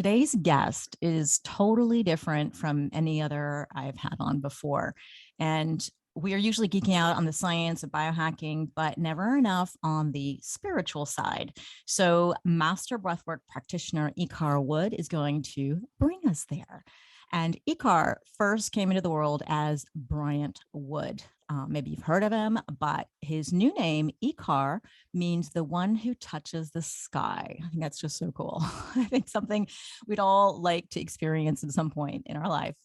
Today's guest is totally different from any other I've had on before. And we are usually geeking out on the science of biohacking, but never enough on the spiritual side. So, master breathwork practitioner Ikar Wood is going to bring us there. And Ikar first came into the world as Bryant Wood. Maybe you've heard of him, but his new name, Ikar, means the one who touches the sky. I think that's just so cool. I think something we'd all like to experience at some point in our life.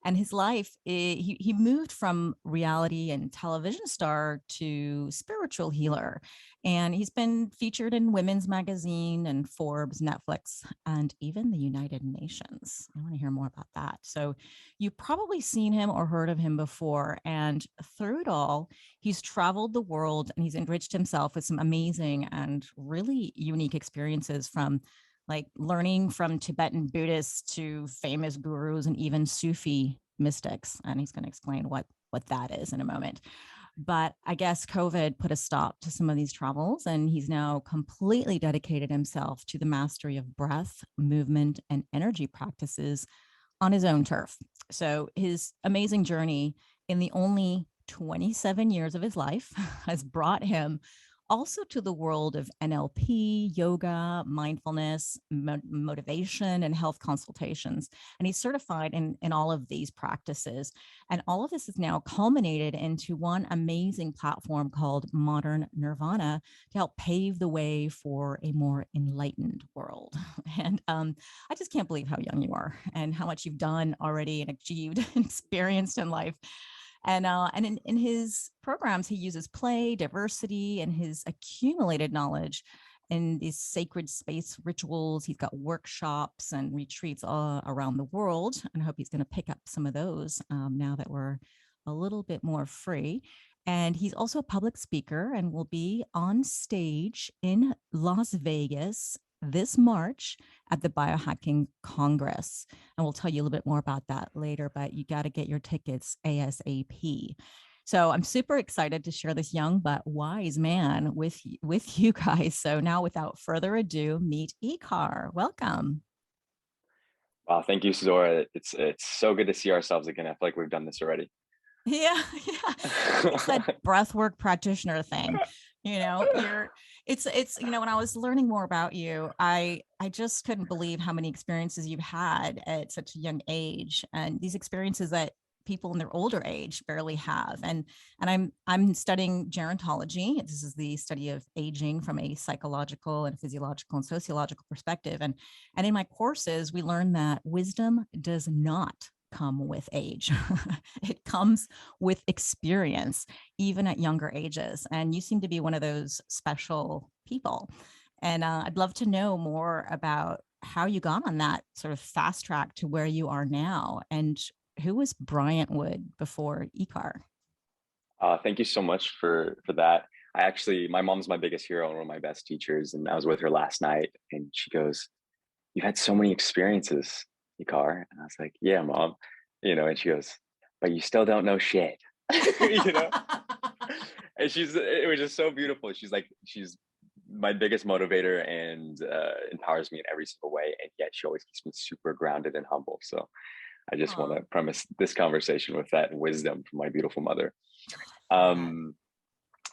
And his life, he moved from reality and television star to spiritual healer. And he's been featured in Women's Magazine and Forbes, Netflix, and even the United Nations. I want to hear more about that. So you've probably seen him or heard of him before. And through it all, he's traveled the world and he's enriched himself with some amazing and really unique experiences, from like learning from Tibetan Buddhists to famous gurus and even Sufi mystics. And he's going to explain what that is in a moment. But I guess COVID put a stop to some of these travels, and he's now completely dedicated himself to the mastery of breath, movement, and energy practices on his own turf. So his amazing journey in the only 27 years of his life has brought him also to the world of NLP, yoga, mindfulness, motivation, and health consultations. And he's certified in all of these practices. And all of this is now culminated into one amazing platform called Modern Nirvana to help pave the way for a more enlightened world. And I just can't believe how young you are and how much you've done already and achieved and experienced in life. And in his programs, he uses play, diversity, and his accumulated knowledge in these sacred space rituals. He's got workshops and retreats all around the world. And I hope he's going to pick up some of those now that we're a little bit more free. And he's also a public speaker and will be on stage in Las Vegas this March at the Biohacking Congress. And we'll tell you a little bit more about that later, but you got to get your tickets ASAP. So I'm super excited to share this young but wise man with you guys. So now, without further ado, meet Ecar. Welcome. Wow, thank you, Zora. It's so good to see ourselves again. I feel like we've done this already. Yeah, yeah. It's that breathwork practitioner thing. It's when I was learning more about you, I just couldn't believe how many experiences you've had at such a young age, and these experiences that people in their older age barely have. And I'm studying gerontology. This is the study of aging from a psychological and physiological and sociological perspective. And in my courses, we learn that wisdom does not come with age. It comes with experience, even at younger ages. And you seem to be one of those special people. And I'd love to know more about how you got on that sort of fast track to where you are now. And who was Bryant Wood before Ecar? Thank you so much for that. My mom's my biggest hero and one of my best teachers, and I was with her last night, and she goes, "You've had so many experiences, Icar," and I was like, "Yeah, mom," and she goes, "But you still don't know shit," you know. And it was just so beautiful. She's my biggest motivator and empowers me in every single way, and yet she always keeps me super grounded and humble. So I just want Oh, to premise this conversation with that wisdom from my beautiful mother. yeah. Um,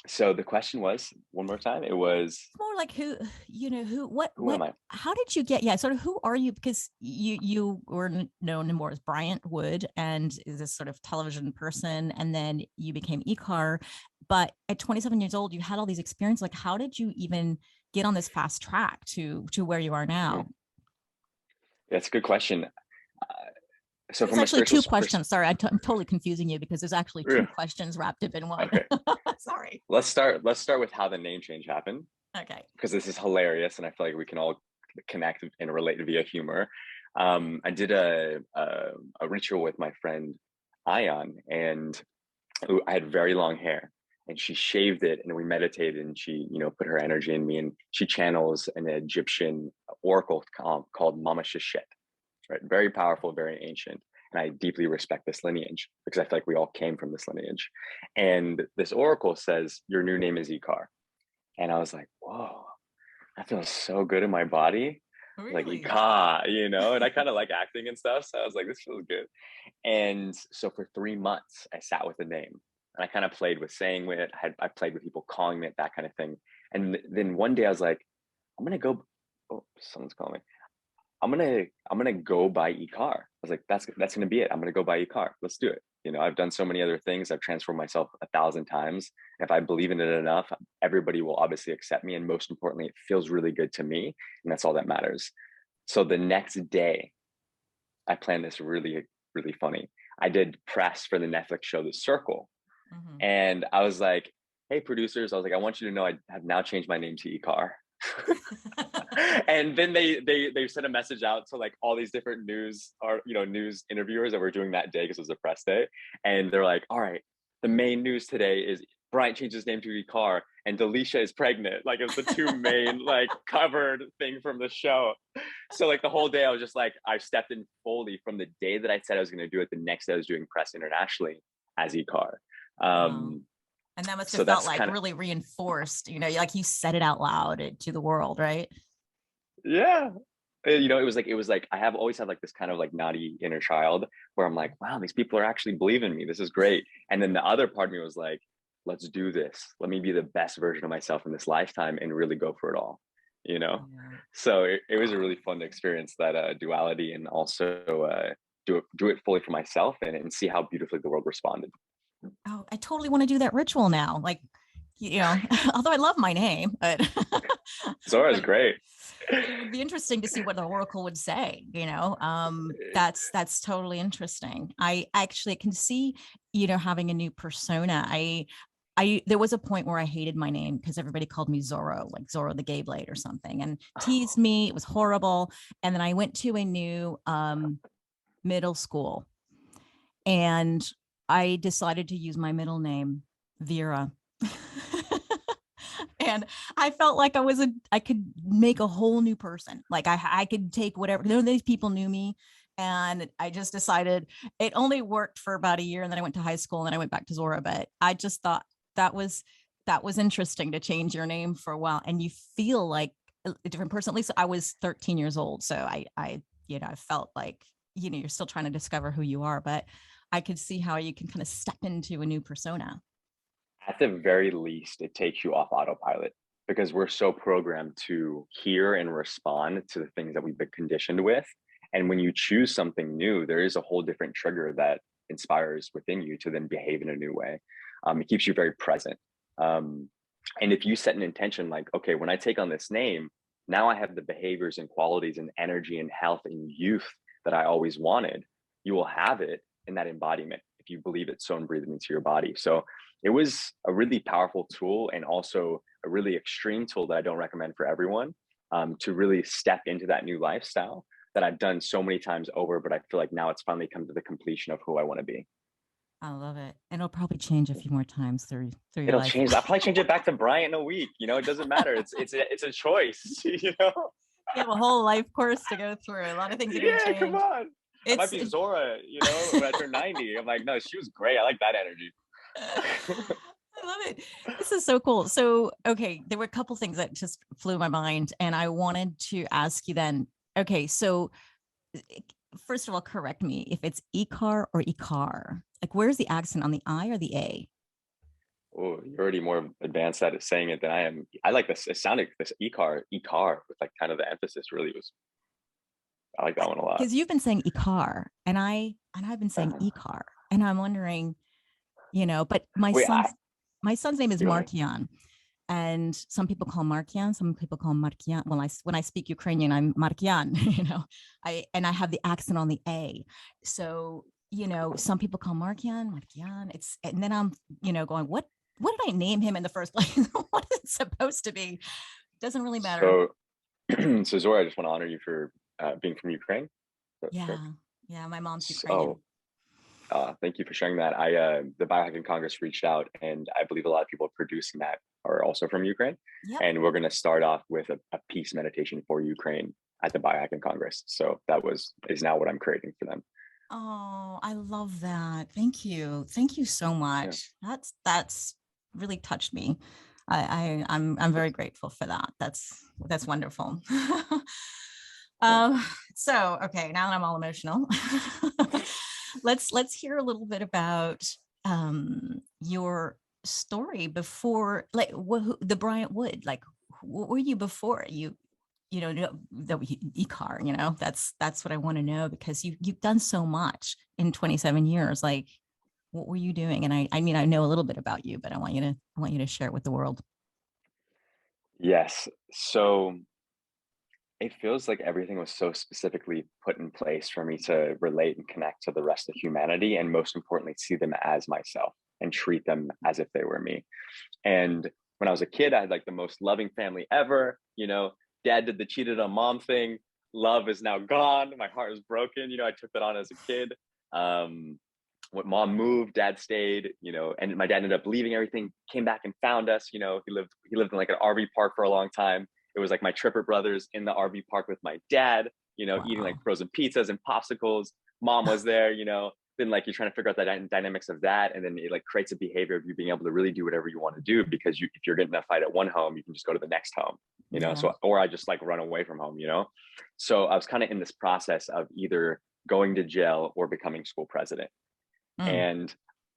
so the question was, one more time, it was, More like who am I? how did you get, yeah, sort of who are you? Because you were known more as Bryant Wood and is this sort of television person, and then you became Ecar. But at 27 years old, you had all these experiences. Like, how did you even get on this fast track to where you are now? Hmm, that's a good question. So It's from a actually spiritual two questions. Sorry, I'm totally confusing you because there's actually two yeah, questions wrapped up in one. okay, Sorry. let's start with how the name change happened, Okay. because this is hilarious and I feel like we can all connect and relate via humor. I did a ritual with my friend Ion, and I had very long hair, and she shaved it, and we meditated, and she, put her energy in me, and she channels an Egyptian oracle called Mama Sheshet, right? Very powerful, very ancient. And I deeply respect this lineage because I feel like we all came from this lineage. And this oracle says, your new name is Ikar. And I was like, whoa, that feels so good in my body. like Really? Ikar, and I kind of like acting and stuff. So I was like, this feels good. And so for 3 months, I sat with the name and I kind of played with saying it. I played with people calling it, that kind of thing. And then one day I was like, I'm going to go. Oh, someone's calling me. I'm gonna go buy Ecar. I was like, that's gonna be it. I'm gonna go buy Ecar. Let's do it. I've done so many other things. I've transformed myself 1,000 times. If I believe in it enough, everybody will obviously accept me. And most importantly, it feels really good to me. And that's all that matters. So the next day, I planned this really, really funny. I did press for the Netflix show The Circle. Mhm. And I was like, hey, producers, I was like, I want you to know I have now changed my name to Ecar. And then they sent a message out to like all these different news interviewers that were doing that day because it was a press day, and they're like, all right, the main news today is Bryant changed his name to Ikar and Delisha is pregnant. Like, it was the two main like covered thing from the show. So like the whole day I was just like, I stepped in fully from the day that I said I was going to do it. The next day I was doing press internationally as Ikar. Wow. And that must have So felt that's like kind of, really reinforced, like you said it out loud to the world, right? yeah. It was like I have always had like this kind of like naughty inner child where I'm like, wow, these people are actually believing in me. This is great. And then the other part of me was like, let's do this. Let me be the best version of myself in this lifetime and really go for it all, you know? Yeah. So it was a really fun to experience that duality, and also do it fully for myself, and see how beautifully the world responded. Oh, I totally want to do that ritual now. Like, although I love my name, but Zora is but great. it would be interesting to see what the oracle would say. That's totally interesting. I actually can see, having a new persona. I there was a point where I hated my name because everybody called me Zorro, like Zorro the Gay Blade or something, and teased me. It was horrible. And then I went to a new middle school, and I decided to use my middle name, Vera. And I felt like I could make a whole new person. Like I could take whatever, these people knew me. And I just decided it only worked for about a year. And then I went to high school and then I went back to Zora. But I just thought that was interesting to change your name for a while. And you feel like a different person. At least I was 13 years old. So I felt like, you're still trying to discover who you are, but I could see how you can kind of step into a new persona. At the very least, it takes you off autopilot because we're so programmed to hear and respond to the things that we've been conditioned with. And when you choose something new, there is a whole different trigger that inspires within you to then behave in a new way. It keeps you very present. Um, and if you set an intention like, okay, when I take on this name, now I have the behaviors and qualities and energy and health and youth that I always wanted, you will have it in that embodiment if you believe it so and breathe it into your body. So it was a really powerful tool, and also a really extreme tool that I don't recommend for everyone, to really step into that new lifestyle that I've done so many times over, but I feel like now it's finally come to the completion of who I want to be. I love it. And it'll probably change a few more times through your It'll life. change. I'll probably change it back to Bryant in a week. It doesn't matter. It's a choice. You have a whole life course to go through. A lot of things are going to Yeah, come change. on. I might It's be Zora, when I turn 90. I'm like, no, she was great. I like that energy. I love it. This is so cool. So, okay, there were a couple things that just flew my mind, and I wanted to ask you then. Okay, so first of all, correct me if it's Ecar or Icar. Like, where's the accent on the I or the A? Oh, you're already more advanced at it saying it than I am. I like this. It sounded this Ecar with like kind of the emphasis really was. I like that one a lot. Because you've been saying Icar, and I've been saying Uh-huh. Ecar, and I'm wondering, but Wait, my son's name is go ahead. Markian, and some people call him Markian, some people call him Markian. When I speak Ukrainian, I'm Markian. I have the accent on the A, so some people call Markian Markian. And then I'm going, what did I name him in the first place? What is it supposed to be? Doesn't really matter. So, so Zora, I just want to honor you for being from Ukraine. That's correct. Yeah, yeah. My mom's So, Ukrainian. thank you for sharing that. The Biohacking Congress reached out, and I believe a lot of people producing that are also from Ukraine. Yep. And we're going to start off with a peace meditation for Ukraine at the Biohacking Congress. So is now what I'm creating for them. Oh, I love that. Thank you. Thank you so Yeah. much. That's really touched me. I'm very grateful for that. That's wonderful. So okay, now that I'm all emotional, let's hear a little bit about your story before, like the Bryant Wood. Like, what were you before the Ecar? That's what I want to know, because you've done so much in 27 years. Like, what were you doing? And I mean, I know a little bit about you, but I want you to share it with the world. Yes. So it feels like everything was so specifically put in place for me to relate and connect to the rest of humanity, and most importantly, see them as myself and treat them as if they were me. And when I was a kid, I had like the most loving family ever. Dad did the cheated on mom thing. Love is now gone. My heart is broken. I took that on as a kid. When mom moved, dad stayed, and my dad ended up leaving everything, came back and found us. He lived in like an RV park for a long time. It was like my Tripper brothers in the RV park with my dad, eating like Wow. frozen pizzas and popsicles. Mom was there, then like you're trying to figure out the dynamics of that, and then it like creates a behavior of you being able to really do whatever you want to do, because if you're getting in a fight at one home, you can just go to the next home, Yeah. so, or I just like run away from home. So I was kind of in this process of either going to jail or becoming school president, Mm. and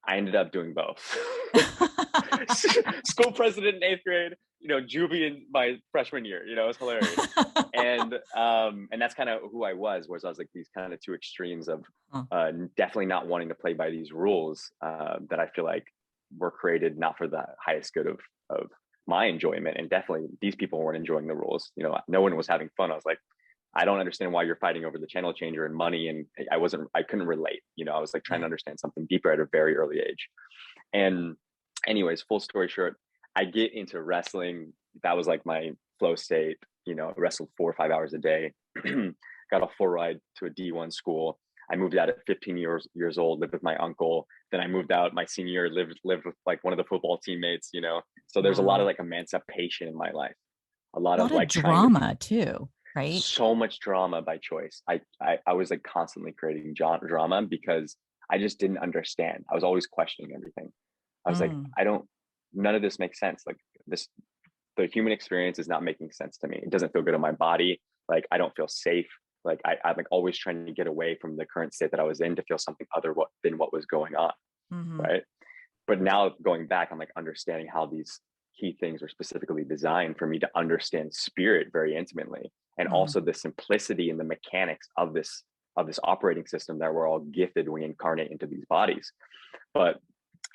I ended up doing both. School president in 8th grade, juvie in my freshman year. It was hilarious. And that's kind of who I was I was like these kind of two extremes of Huh. definitely not wanting to play by these rules that I feel like were created not for the highest good of my enjoyment, and definitely these people weren't enjoying the rules. No one was having fun. I was like, I don't understand why you're fighting over the channel changer and money. And I couldn't relate. I was like trying Yeah. to understand something deeper at a very early age. And anyways, full story short, I get into wrestling. That was like my flow state. I wrestled 4 or 5 hours a day. Got a full ride to a D1 school. I moved out at 15 years old, lived with my uncle. Then I moved out my senior year, lived with like one of the football teammates. So there's a lot of Wow. like emancipation in my life. A lot A of lot of like trying to drama too, right? so much drama by choice. I was like constantly creating drama because I just didn't understand. I was always questioning everything. I was like, Mm. none of this makes sense. Like the human experience is not making sense to me. It doesn't feel good in my body. Like I don't feel safe. Like I'm like always trying to get away from the current state that I was in to feel something other than what was going on. Hmm. Right. But now going back, I'm like understanding how these key things are specifically designed for me to understand spirit very intimately, and Hmm. also the simplicity and the mechanics of this operating system that we're all gifted when we incarnate into these bodies. But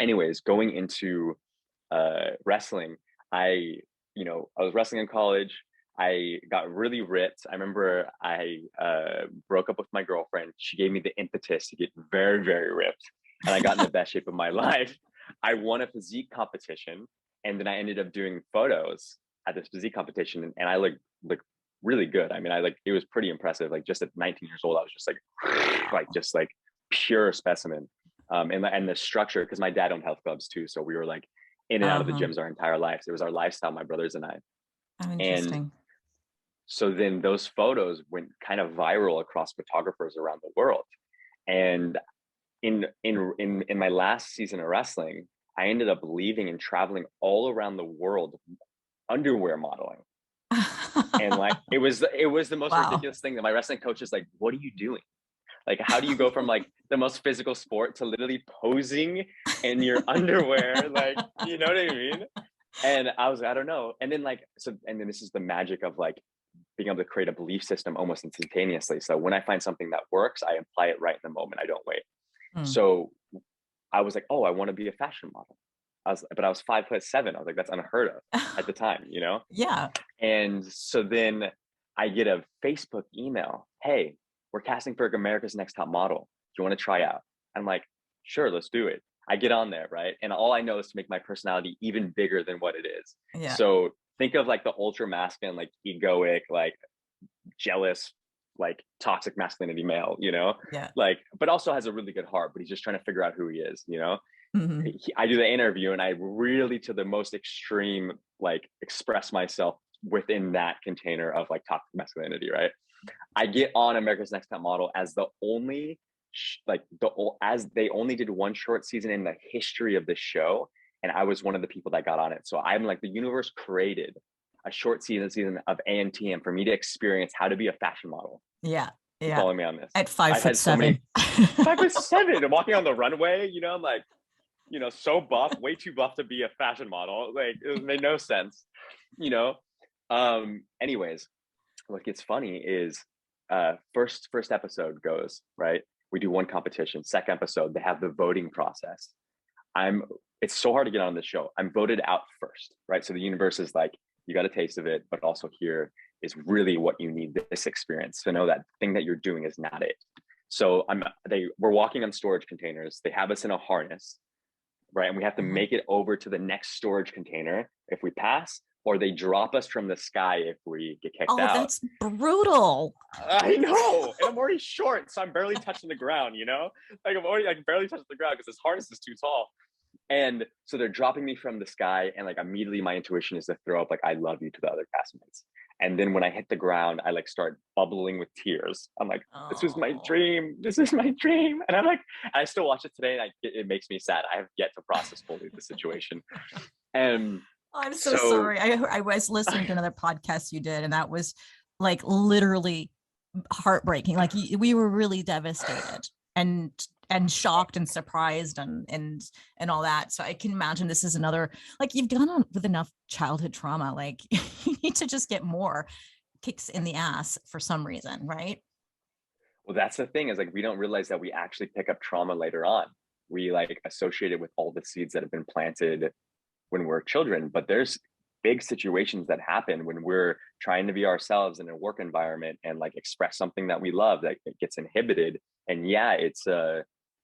anyways, going into wrestling, I I was wrestling in college. I got really ripped. I remember I broke up with my girlfriend. She gave me the impetus to get very, very ripped, and I got in the best shape of my life. I won a physique competition, and then I ended up doing photos at this physique competition, and I look really good. I mean, it was pretty impressive. Like just at 19 years old, I was just like pure specimen. And the structure, because my dad owned health clubs too, so we were like in and out of the Uh-huh. gyms our entire lives. It was our lifestyle, my brothers and I. Oh, And interesting. so then those photos went kind of viral across photographers around the world. And in my last season of wrestling, I ended up leaving and traveling all around the world underwear modeling. And like it was the most Wow. ridiculous thing that my wrestling coach is like, what are you doing? Like, how do you go from like the most physical sport to literally posing in your underwear? Like, you know what I mean? And I was like, I don't know. And then this is the magic of like being able to create a belief system almost instantaneously. So when I find something that works, I apply it right in the moment. I don't wait. Mm. So I was like, oh, I want to be a fashion model. But I was 5'7". I was like, that's unheard of at the time. Yeah. And so then I get a Facebook email. Hey, we're casting for America's Next Top Model. Do you want to try out? I'm like, sure, let's do it. I get on there, right? And all I know is to make my personality even bigger than what it is. Yeah. So think of like the ultra masculine, like egoic, like jealous, like toxic masculinity male, Yeah. like, but also has a really good heart, but he's just trying to figure out who he is. Hmm. I do the interview and I really, to the most extreme, like express myself within that container of like toxic masculinity, right? I get on America's Next Top Model as the only, as they only did one short season in the history of the show. And I was one of the people that got on it. So I'm like, the universe created a short season of A&T, and for me to experience how to be a fashion model. Yeah. Yeah. Follow me on this. At I had so 5'7". many 5'7" and walking on the runway, you know, I'm like, you know, so buff, way too buff to be a fashion model. Like it made no sense, you know. Anyways, what gets funny is first episode goes, right? We do one competition. Second episode, they have the voting process. It's so hard to get on this show. I'm voted out first, right? So the universe is like, you got a taste of it, but also here is really what you need this experience to know that thing that you're doing is not it. So we're walking on storage containers. They have us in a harness, right? And we have to make it over to the next storage container if we pass, or they drop us from the sky if we get kicked out. Oh, that's brutal. I know. And I'm already short, so I'm barely touching the ground, you know? Like I can barely touch the ground because this harness is too tall. And so they're dropping me from the sky, and like immediately my intuition is to throw up like "I love you" to the other castmates. And then when I hit the ground, I like start bubbling with tears. I'm like, this was my dream. This is my dream. And I'm like, I still watch it today, and it makes me sad. I have yet to process fully the situation. And I'm so sorry. I was listening to another podcast you did, and that was like literally heartbreaking. Like we were really devastated and shocked and surprised and all that. So I can imagine this is another, like, you've gone on with enough childhood trauma. Like you need to just get more kicks in the ass for some reason, right? Well, that's the thing, is like, we don't realize that we actually pick up trauma later on. We like associate it with all the seeds that have been planted when we're children, but there's big situations that happen when we're trying to be ourselves in a work environment and like express something that we love, that it gets inhibited. And yeah,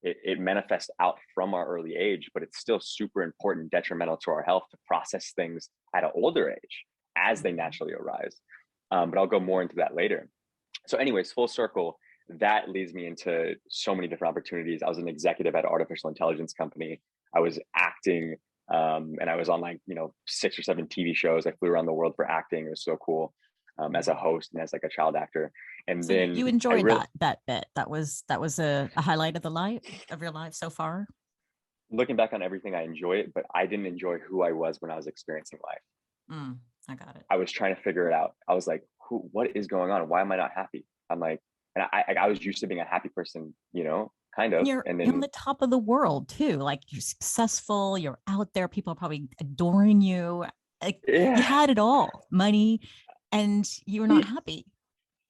it manifests out from our early age, but it's still super important, detrimental to our health, to process things at an older age as they naturally arise. But I'll go more into that later. So anyways, full circle, that leads me into so many different opportunities. I was an executive at an artificial intelligence company. I was acting, and I was on like, 6 or 7 TV shows. I flew around the world for acting. It was so cool, as a host and as like a child actor. And so then you enjoyed that bit. That was a highlight of your life so far. Looking back on everything, I enjoy it, but I didn't enjoy who I was when I was experiencing life. I got it. I was trying to figure it out. I was like, what is going on? Why am I not happy? I'm like, and I was used to being a happy person, kind of. And then on the top of the world too. Like, you're successful, you're out there, people are probably adoring you. Like, you had it all, money, and you were not happy.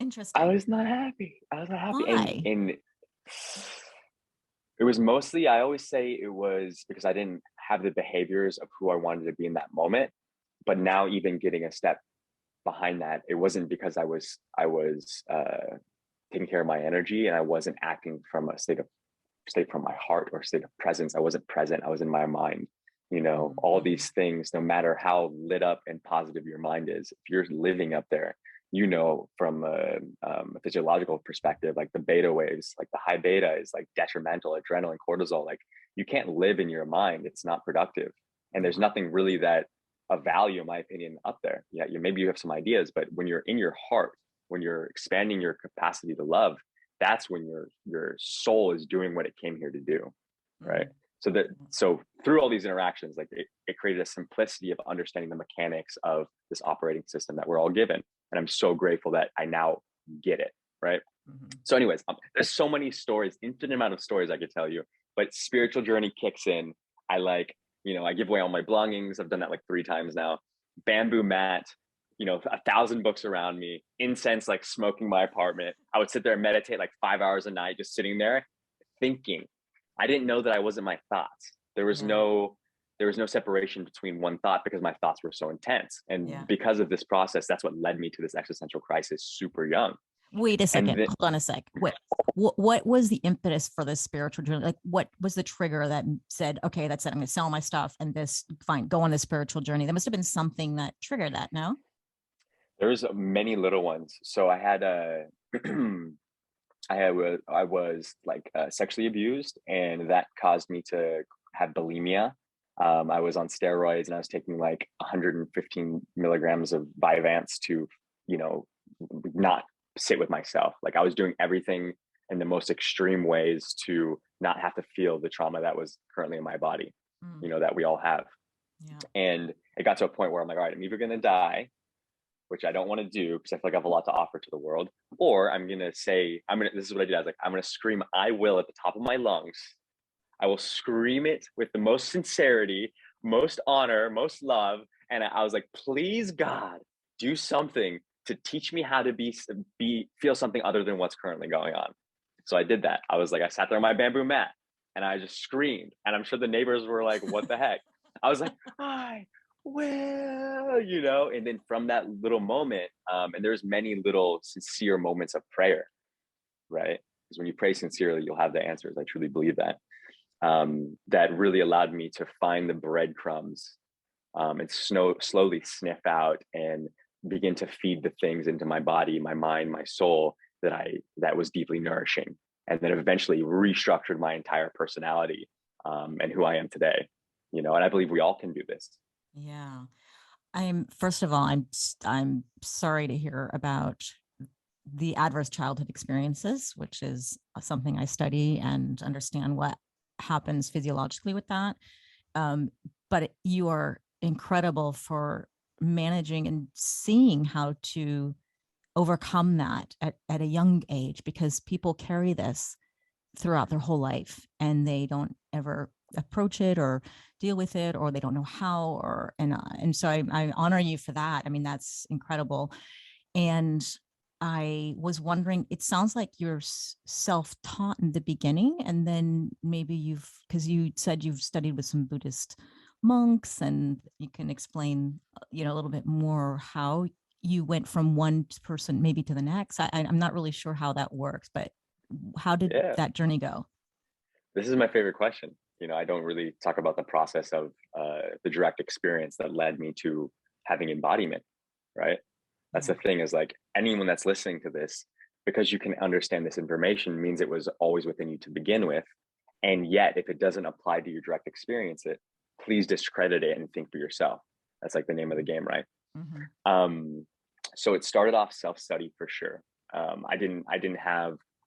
Interesting. I was not happy. Why? And it was mostly, I always say it was because I didn't have the behaviors of who I wanted to be in that moment. But now, even getting a step behind that, it wasn't because I was taking care of my energy, and I wasn't acting from a state from my heart or state of presence. I wasn't present. I was in my mind. All these things, no matter how lit up and positive your mind is, if you're living up there, from a physiological perspective, like the beta waves, like the high beta is like detrimental, adrenaline, cortisol. Like, you can't live in your mind. It's not productive. And there's nothing really that of value, in my opinion, up there. Yeah, maybe you have some ideas, but when you're in your heart, when you're expanding your capacity to love, that's when your soul is doing what it came here to do, right? So through all these interactions, like it created a simplicity of understanding the mechanics of this operating system that we're all given. And I'm so grateful that I now get it, right? So anyways, there's so many stories, infinite amount of stories I could tell you, but spiritual journey kicks in. I give away all my belongings. I've done that like 3 times now. Bamboo mat, 1,000 books around me, incense, like smoking my apartment. I would sit there and meditate like 5 hours a night, just sitting there thinking. I didn't know that I wasn't my thoughts. There was no separation between one thought, because my thoughts were so intense. And because of this process, that's what led me to this existential crisis super young. Wait a second. Hold on a sec. What was the impetus for this spiritual journey? Like, what was the trigger that said, okay, that's it, I'm going to sell my stuff and go on this spiritual journey? There must have been something that triggered that, no? There's many little ones. So I had I was like sexually abused, and that caused me to have bulimia. I was on steroids, and I was taking like 115 milligrams of Vyvanse to, not sit with myself. Like, I was doing everything in the most extreme ways to not have to feel the trauma that was currently in my body, that we all have. And it got to a point where I'm like, all right, I'm either going to die which I don't want to do because I feel like I have a lot to offer to the world, or I'm going to say, this is what I did. I was like, I'm going to scream, I will, at the top of my lungs. I will scream it with the most sincerity, most honor, most love. And I was like, please God, do something to teach me how to feel something other than what's currently going on. So I did that. I sat there on my bamboo mat and I just screamed. And I'm sure the neighbors were like, what the heck? I was like, I will, and then from that little moment, and there's many little sincere moments of prayer, right? Because when you pray sincerely, you'll have the answers. I truly believe that. That really allowed me to find the breadcrumbs and slowly sniff out and begin to feed the things into my body, my mind, my soul that was deeply nourishing, and then eventually restructured my entire personality and who I am today. And I believe we all can do this. Yeah. First of all, I'm sorry to hear about the adverse childhood experiences, which is something I study and understand what happens physiologically with that. But you are incredible for managing and seeing how to overcome that at a young age, because people carry this throughout their whole life and they don't ever approach it or deal with it, or they don't know how, and so I honor you for that. I mean, that's incredible. And I was wondering, it sounds like you're self-taught in the beginning, and then maybe because you said you've studied with some Buddhist monks, and you can explain, a little bit more how you went from one person maybe to the next. I'm not really sure how that works, but how did that journey go? This is my favorite question. I don't really talk about the process of the direct experience that led me to having embodiment, right? That's the thing, is like, anyone that's listening to this, because you can understand this information, means it was always within you to begin with. And yet, if it doesn't apply to your direct experience, please discredit it and think for yourself. That's like the name of the game, right? Mm-hmm. So it started off self-study for sure. I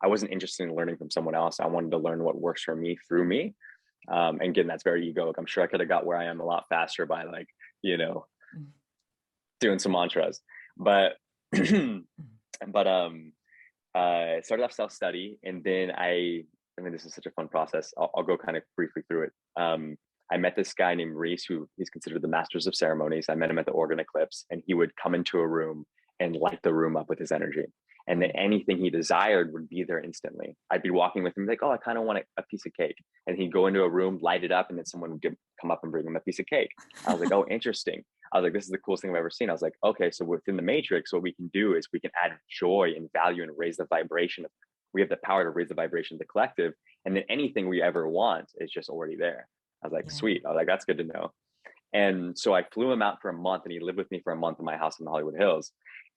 wasn't interested in learning from someone else. I wanted to learn what works for me through me. And again, that's very egoic. I'm sure I could have got where I am a lot faster by doing some mantras, but it started off self-study. And then I mean, this is such a fun process. I'll go kind of briefly through it. I met this guy named Reese, who he's considered the masters of ceremonies. I met him at the Organ Eclipse, and he would come into a room and light the room up with his energy. And then anything he desired would be there instantly. I'd be walking with him like, oh, I kind of want a piece of cake. And he'd go into a room, light it up, and then someone would come up and bring him a piece of cake. I was like, oh, interesting. I was like, this is the coolest thing I've ever seen. I was like, okay, so within the matrix, what we can do is we can add joy and value and raise the vibration. We have the power to raise the vibration of the collective. And then anything we ever want is just already there. I was like, sweet. I was like, that's good to know. And so I flew him out for a month, and he lived with me for a month in my house in the Hollywood Hills.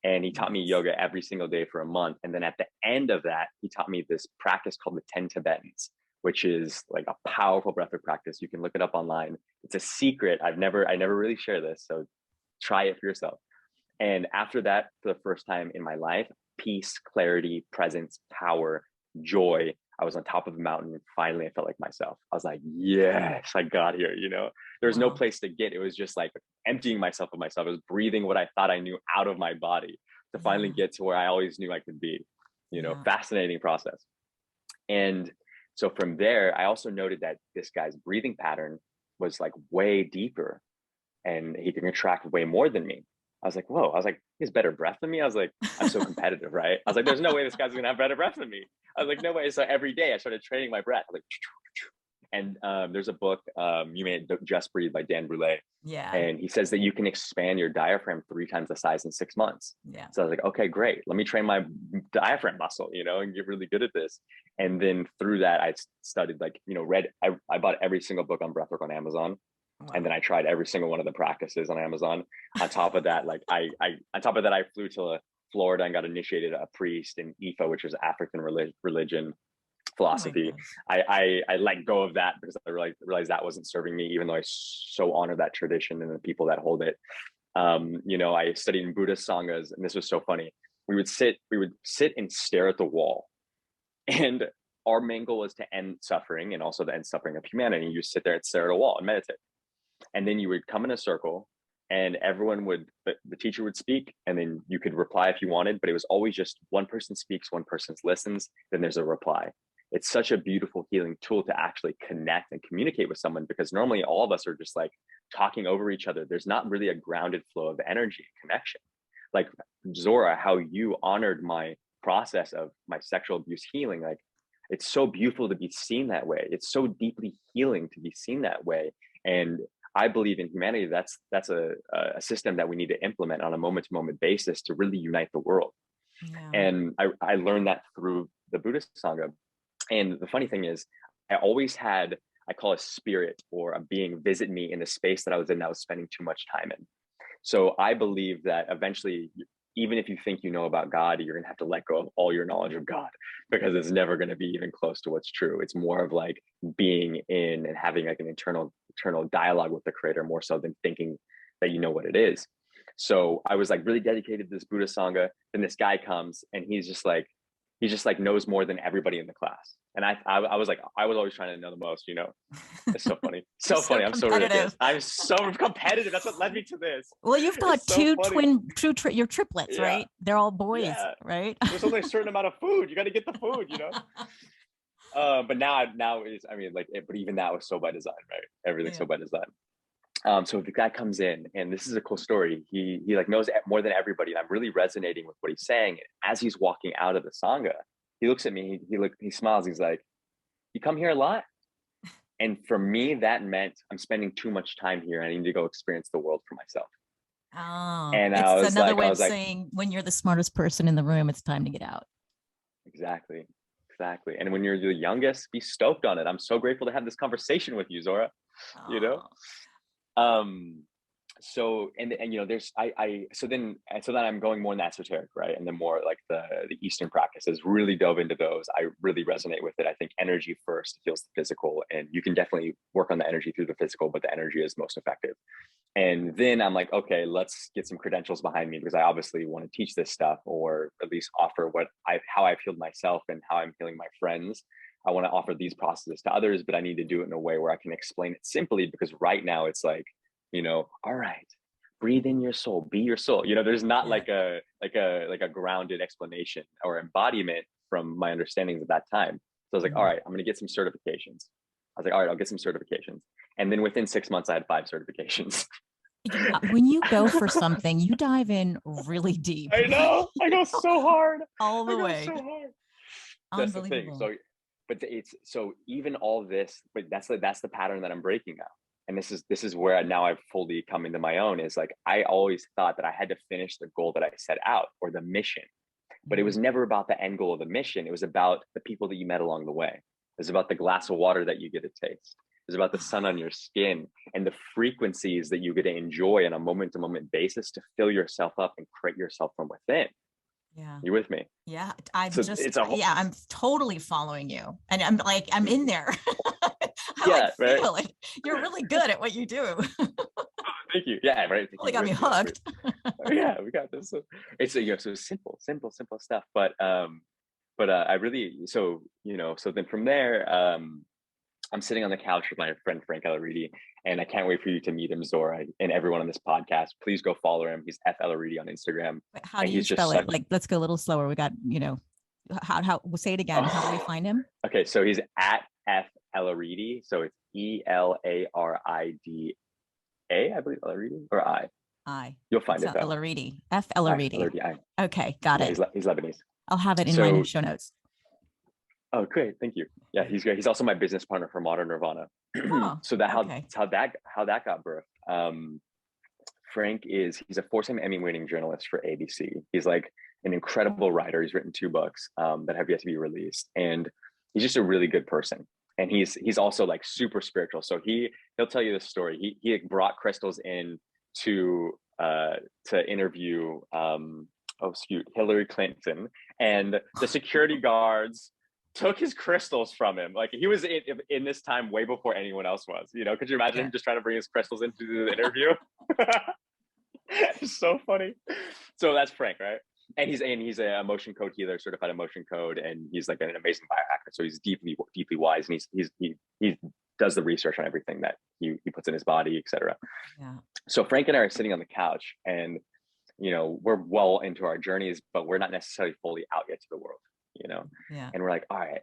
And he taught me yoga every single day for a month. And then at the end of that, he taught me this practice called the 10 Tibetans, which is like a powerful breathwork practice. You can look it up online. It's a secret. I never really share this. So try it for yourself. And after that, for the first time in my life, peace, clarity, presence, power, joy. I was on top of the mountain, and finally I felt like myself. I was like, yes, I got here. There was no place to get. It was just like emptying myself of myself. I was breathing what I thought I knew out of my body to finally get to where I always knew I could be. Fascinating process. And so from there, I also noted that this guy's breathing pattern was like way deeper, and he can contract way more than me. I was like, whoa. I was like, he has better breath than me. I was like, I'm so competitive, right? I was like, there's no way this guy's gonna have better breath than me. I was like, no way. So every day I started training my breath. Like, and there's a book, You May Just Breathe by Dan Brule. Yeah. And he says that you can expand your diaphragm 3 times the size in 6 months. Yeah. So I was like, okay, great. Let me train my diaphragm muscle, and get really good at this. And then through that, I studied I bought every single book on breathwork on Amazon. Wow. And then I tried every single one of the practices on Amazon. On top of that, I flew to Florida and got initiated a priest in Ifa, which is African religion philosophy. Oh, I let go of that because I realized that wasn't serving me, even though I so honor that tradition and the people that hold it. I studied in Buddhist sanghas, and this was so funny. We would sit and stare at the wall, and our main goal was to end suffering and also the end suffering of humanity. You sit there and stare at a wall and meditate. And then you would come in a circle, and everyone would, the teacher would speak, and then you could reply if you wanted, but it was always just one person speaks, one person listens, then there's a reply. It's such a beautiful healing tool to actually connect and communicate with someone, because normally all of us are just like talking over each other. There's not really a grounded flow of energy and connection. Like Zora, how you honored my process of my sexual abuse healing, like it's so beautiful to be seen that way. It's so deeply healing to be seen that way. And I believe in humanity, that's a system that we need to implement on a moment-to-moment basis to really unite the world. Yeah. And I learned that through the Buddhist Sangha. And the funny thing is, I always had, I call a spirit or a being visit me in the space that I was in, that I was spending too much time in. So I believe that eventually, even if you think you know about God, you're going to have to let go of all your knowledge of God, because it's never going to be even close to what's true. It's more of like being in and having like an internal dialogue with the creator, more so than thinking that you know what it is. So I was like really dedicated to this Buddha Sangha. Then this guy comes and he's just like knows more than everybody in the class. And I was like, I was always trying to know the most, you know. It's so funny. So funny. I'm so ridiculous. I'm so competitive. That's what led me to this. Well, you've got two you're triplets, right? They're all boys, right? There's only a certain amount of food. You got to get the food, you know. But now is, I mean, like, but even that was so by design, right? Everything's so by design. So the guy comes in, and this is a cool story. He like knows more than everybody, and I'm really resonating with what he's saying. As he's walking out of the Sangha, he looks at me, he smiles, he's like, "You come here a lot?" And for me, that meant I'm spending too much time here. I need to go experience the world for myself. Oh, and it's another way of saying when you're the smartest person in the room, it's time to get out. Exactly. And when you're the youngest, be stoked on it. I'm so grateful to have this conversation with you, Zora. You know. So you know, there's so then I'm going more in the esoteric, right? And then more like the Eastern practices, really dove into those. I really resonate with it. I think energy first heals the physical, and you can definitely work on the energy through the physical, but the energy is most effective. And then I'm like, okay, let's get some credentials behind me, because I obviously want to teach this stuff, or at least offer how I've healed myself and how I'm healing my friends. I want to offer these processes to others, but I need to do it in a way where I can explain it simply, because right now it's like, you know, all right, breathe in your soul, be your soul. You know, there's not like a grounded explanation or embodiment from my understandings at that time. So I was like, all right, I'm going to get some certifications. I was like, all right, I'll get some certifications. And then within 6 months, I had 5 certifications. When you go for something, you dive in really deep. I know so hard. All the way. So hard. That's the thing. So, but it's so even all this, but that's the pattern that I'm breaking now. And this is where now I've fully come into my own, is like, I always thought that I had to finish the goal that I set out, or the mission, but it was never about the end goal of the mission. It was about the people that you met along the way. It was about the glass of water that you get to taste. It was about the sun on your skin and the frequencies that you get to enjoy on a moment-to-moment basis to fill yourself up and create yourself from within. Yeah. You with me? Yeah. I'm totally following you. And I'm in there. I feel it. You're really good at what you do. Thank you. Yeah, right. Really got me hooked. Yeah, we got this. It's so simple stuff. But I really, so then from there, I'm sitting on the couch with my friend Frank Allerty, and I can't wait for you to meet him, Zora, and everyone on this podcast. Please go follow him. He's F Allerty on Instagram. Wait, how do you spell it? Like, let's go a little slower. We got, how we'll say it again. How do we find him? Okay, so he's at F Allerty. So it's ELARIDA, I believe, Allerty, or I. You'll find it. Allerty. F Allerty. Okay, got it. He's Lebanese. I'll have it in my show notes. Oh, great. Thank you. Yeah, he's great. He's also my business partner for Modern Nirvana. So how that got birthed. Frank he's a 4-time Emmy-winning journalist for ABC. He's like an incredible writer. He's written 2 books that have yet to be released, and he's just a really good person. And he's also like super spiritual. So he'll tell you this story. He brought crystals in to interview Hillary Clinton, and the security guards took his crystals from him. Like, he was in this time way before anyone else was, could you imagine him just trying to bring his crystals into the interview? It's so funny. So that's Frank, right? And he's a emotion code healer, certified emotion code, and he's like an amazing biohacker. So he's deeply wise, and he does the research on everything that he puts in his body, etc. So Frank and I are sitting on the couch, and we're well into our journeys, but we're not necessarily fully out yet to the world, you know. Yeah. And we're like, all right,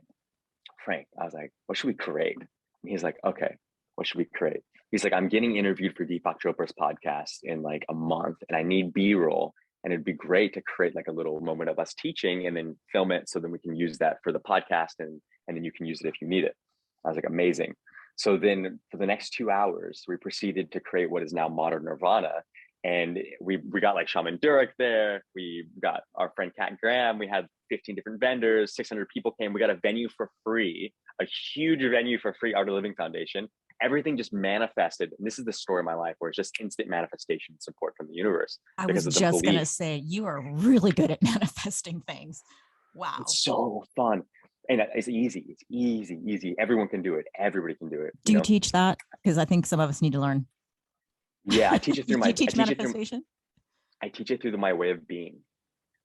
Frank, I was like, what should we create? And he's like, okay, what should we create? He's like, I'm getting interviewed for Deepak Chopra's podcast in like a month, and I need B-roll. And it'd be great to create like a little moment of us teaching and then film it so then we can use that for the podcast, and then you can use it if you need it. I was like, amazing. So then for the next 2 hours, we proceeded to create what is now modern Nirvana. And we got like Shaman Durek there. We got our friend Kat Graham. We had 15 different vendors, 600 people came. We got a venue for free, a huge venue for free, Art of Living Foundation. Everything just manifested. And this is the story of my life where it's just instant manifestation support from the universe. I was just going to say, you are really good at manifesting things. Wow. It's so fun. And it's easy. It's easy. Everyone can do it. Everybody can do it. Do you teach that? Because I think some of us need to learn. Yeah, I teach it through my. You teach manifestation? I teach it through my way of being.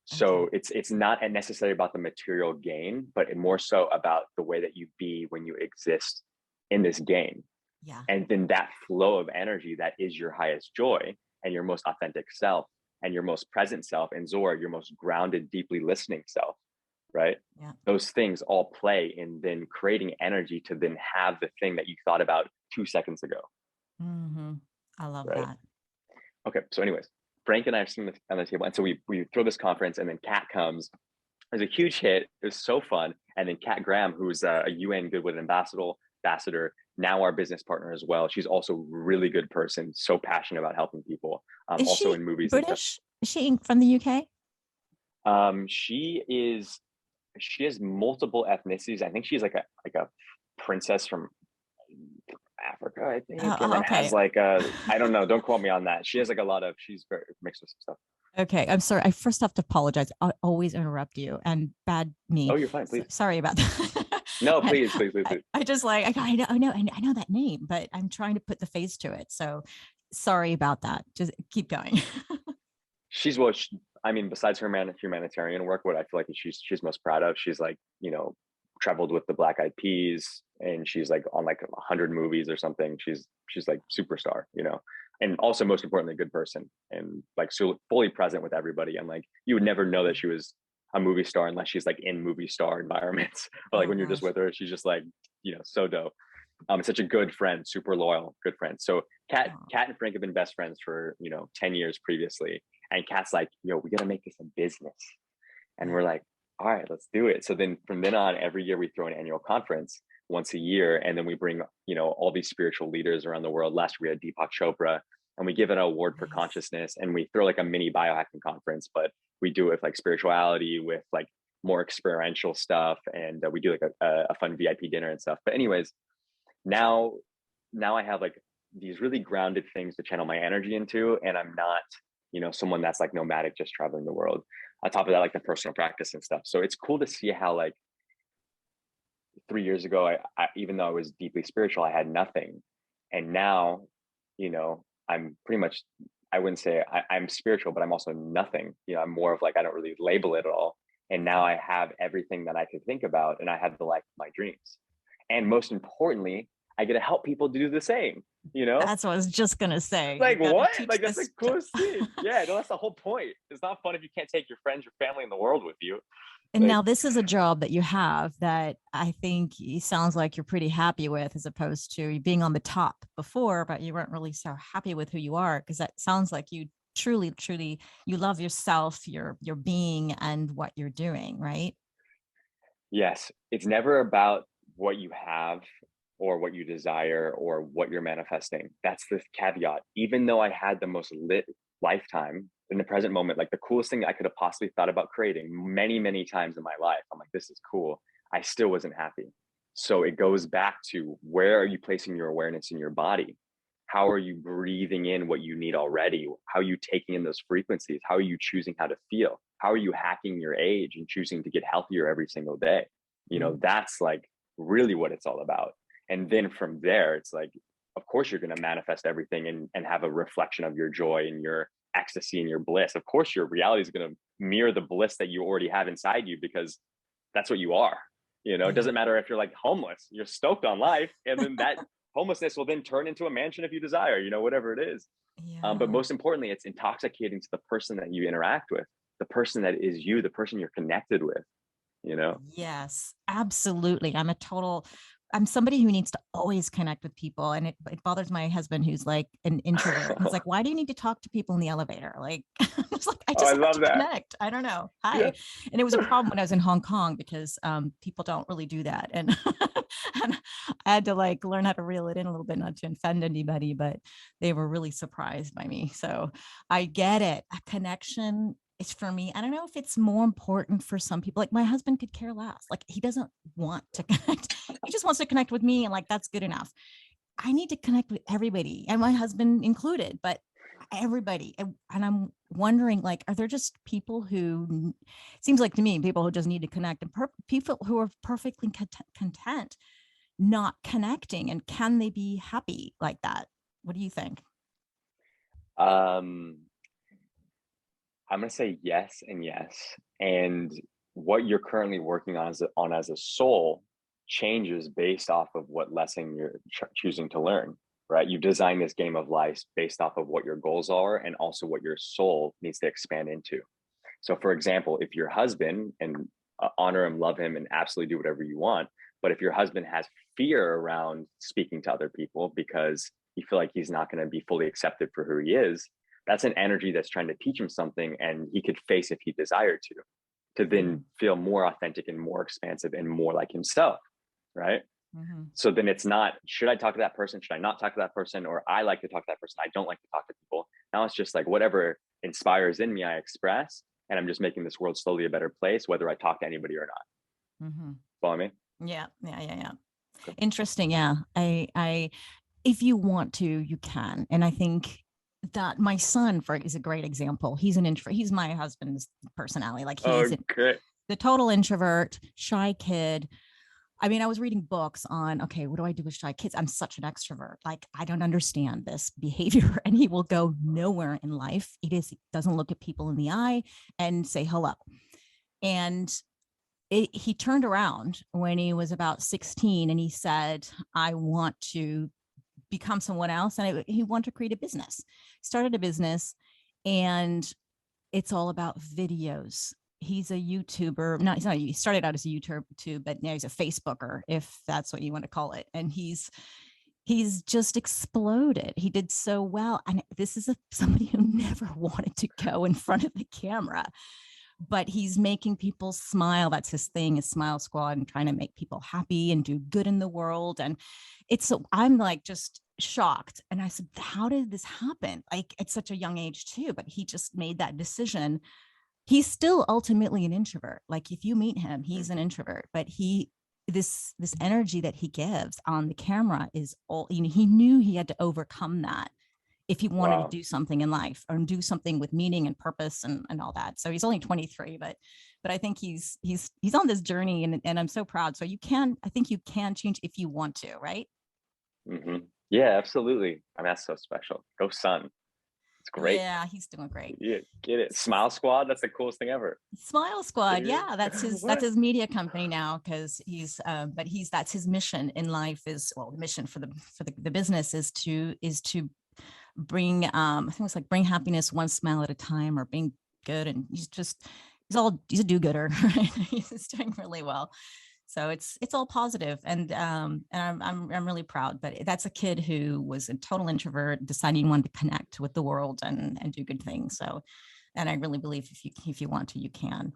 So it's not necessarily about the material gain, but more so about the way that you be when you exist in this game. Yeah. And then that flow of energy that is your highest joy and your most authentic self and your most present self, and Zora, your most grounded, deeply listening self, right? Yeah. Those things all play in then creating energy to then have the thing that you thought about 2 seconds ago. Mm-hmm. I love right? that. Okay. So anyways, Frank and I are sitting on the table. And so we throw this conference, and then Kat comes. It was a huge hit. It was so fun. And then Kat Graham, who's a UN Goodwood ambassador, now our business partner as well. She's also a really good person, so passionate about helping people. Is also she in movies. British? Is she from the UK? She has multiple ethnicities. I think she's like a princess from Africa, I think. Okay. Has I don't know. Don't quote me on that. She has she's very mixed with some stuff. Okay. I'm sorry. I first have to apologize. I always interrupt you, and bad me. Oh, you're fine. Please. Sorry about that. No, please. I just I know that name, but I'm trying to put the face to it. So sorry about that. Just keep going. She's besides her humanitarian work, what I feel like she's most proud of, she's traveled with the Black Eyed Peas, and she's on 100 movies or something. She's like superstar, and also most importantly, a good person, and so fully present with everybody. And you would never know that she was a movie star unless she's in movie star environments. But when you're just with her, she's just so dope. Such a good friend, super loyal, good friend. So Kat and Frank have been best friends for 10 years previously. And Kat's like, yo, we got to make this a business. And we're like, all right, let's do it. So then from then on, every year we throw an annual conference once a year. And then we bring, all these spiritual leaders around the world. Last year we had Deepak Chopra, and we give an award for consciousness, and we throw a mini biohacking conference, but we do it with spirituality, with more experiential stuff. And we do a fun VIP dinner and stuff. But anyways, now I have these really grounded things to channel my energy into. And I'm not, someone that's nomadic, just traveling the world. On top of that, the personal practice and stuff. So it's cool to see how 3 years ago, I even though I was deeply spiritual, I had nothing. And now, I'm pretty much, I wouldn't say I'm spiritual, but I'm also nothing. I'm more of I don't really label it at all. And now I have everything that I could think about, and I have the life of my dreams. And most importantly, I get to help people do the same, That's what I was just going to say. What? That's the coolest thing. Yeah, no, that's the whole point. It's not fun if you can't take your friends, your family in the world with you. And now this is a job that you have that I think it sounds like you're pretty happy with, as opposed to being on the top before, but you weren't really so happy with who you are, because that sounds like you truly, you love yourself, your being, and what you're doing, right? Yes. It's never about what you have or what you desire or what you're manifesting. That's the caveat. Even though I had the most lit lifetime in the present moment, the coolest thing I could have possibly thought about creating many, many times in my life, I'm like, this is cool. I still wasn't happy. So it goes back to, where are you placing your awareness in your body? How are you breathing in what you need already? How are you taking in those frequencies? How are you choosing how to feel? How are you hacking your age and choosing to get healthier every single day? That's really what it's all about. And then from there, it's of course you're going to manifest everything and have a reflection of your joy and your ecstasy and your bliss. Of course, your reality is going to mirror the bliss that you already have inside you, because that's what you are. It doesn't matter if you're homeless, you're stoked on life. And then that homelessness will then turn into a mansion if you desire, whatever it is. But Yeah. most importantly, it's intoxicating to the person that you interact with, the person that is you, the person you're connected with, you know? Yes, absolutely. I'm somebody who needs to always connect with people. And it bothers my husband, who's like an introvert. He's like, why do you need to talk to people in the elevator? Like, it's like, I Oh, I just have love to that. connect. I don't know. Yeah. Hi. And it was a problem when I was in Hong Kong because people don't really do that. And, and I had to like learn how to reel it in a little bit, not to offend anybody, but they were really surprised by me. So I get it. A connection it's for me. I don't know if it's more important for some people. Like my husband could care less. Like he doesn't want to connect. He just wants to connect with me, and like that's good enough. I need to connect with everybody, and my husband included, but everybody. And I'm wondering, like, are there just people who? It seems like to me, people who just need to connect, and people who are perfectly content not connecting, and can they be happy like that? What do you think? Um, I'm gonna say yes and yes. And what you're currently working on as a soul changes based off of what lesson you're choosing to learn, right? You design this game of life based off of what your goals are and also what your soul needs to expand into. So, for example, if your husband, and honor him, love him, and absolutely do whatever you want, but if your husband has fear around speaking to other people because you feel like he's not going to be fully accepted for who he is, that's an energy that's trying to teach him something, and he could face if he desired to then feel more authentic and more expansive and more like himself, right? Mm-hmm. So then it's not, should I talk to that person? Should I not talk to that person? Or I like to talk to that person. I don't like to talk to people. Now it's just like whatever inspires in me, I express, and I'm just making this world slowly a better place, whether I talk to anybody or not. Mm-hmm. Follow me? Yeah. Okay. Interesting. Yeah. If you want to, you can. And I think that my son is a great example. He's an introvert. He's my husband's personality. Like he's Okay. the total introvert, shy kid. I mean, I was reading books on, okay, what do I do with shy kids? I'm such an extrovert. Like, I don't understand this behavior. And he will go nowhere in life. He doesn't look at people in the eye and say hello. And he turned around when he was about 16 and he said, I want to become someone else. And he wanted to create a business, started a business, and it's all about videos. He's a YouTuber. No, he's not. He started out as a YouTuber, but now he's a Facebooker, if that's what you want to call it. And he's just exploded. He did so well. And this is somebody who never wanted to go in front of the camera, but he's making people smile. That's his thing, his smile squad, and trying to make people happy and do good in the world. And I'm like just shocked. And I said, how did this happen? Like at such a young age too, but he just made that decision. He's still ultimately an introvert. Like if you meet him, he's an introvert, but this energy that he gives on the camera is all, he knew he had to overcome that if he wanted to Wow. do something in life or do something with meaning and purpose and all that. So he's only 23, but I think he's on this journey, and I'm so proud. So I think you can change if you want to, right? Hmm. Yeah, absolutely. I mean, that's so special. Go son. It's great. Yeah, he's doing great. Yeah, get it. Smile Squad. That's the coolest thing ever. Smile Squad. Yeah. Yeah, that's What? his media company now, because that's his mission in life is, well, the mission for the business is to bring I think it's like bring happiness one smile at a time, or being good. And he's a do-gooder. Right? He's doing really well. So it's all positive, and I'm really proud. But that's a kid who was a total introvert, deciding he wanted to connect with the world and do good things. So, and I really believe if you want to, you can.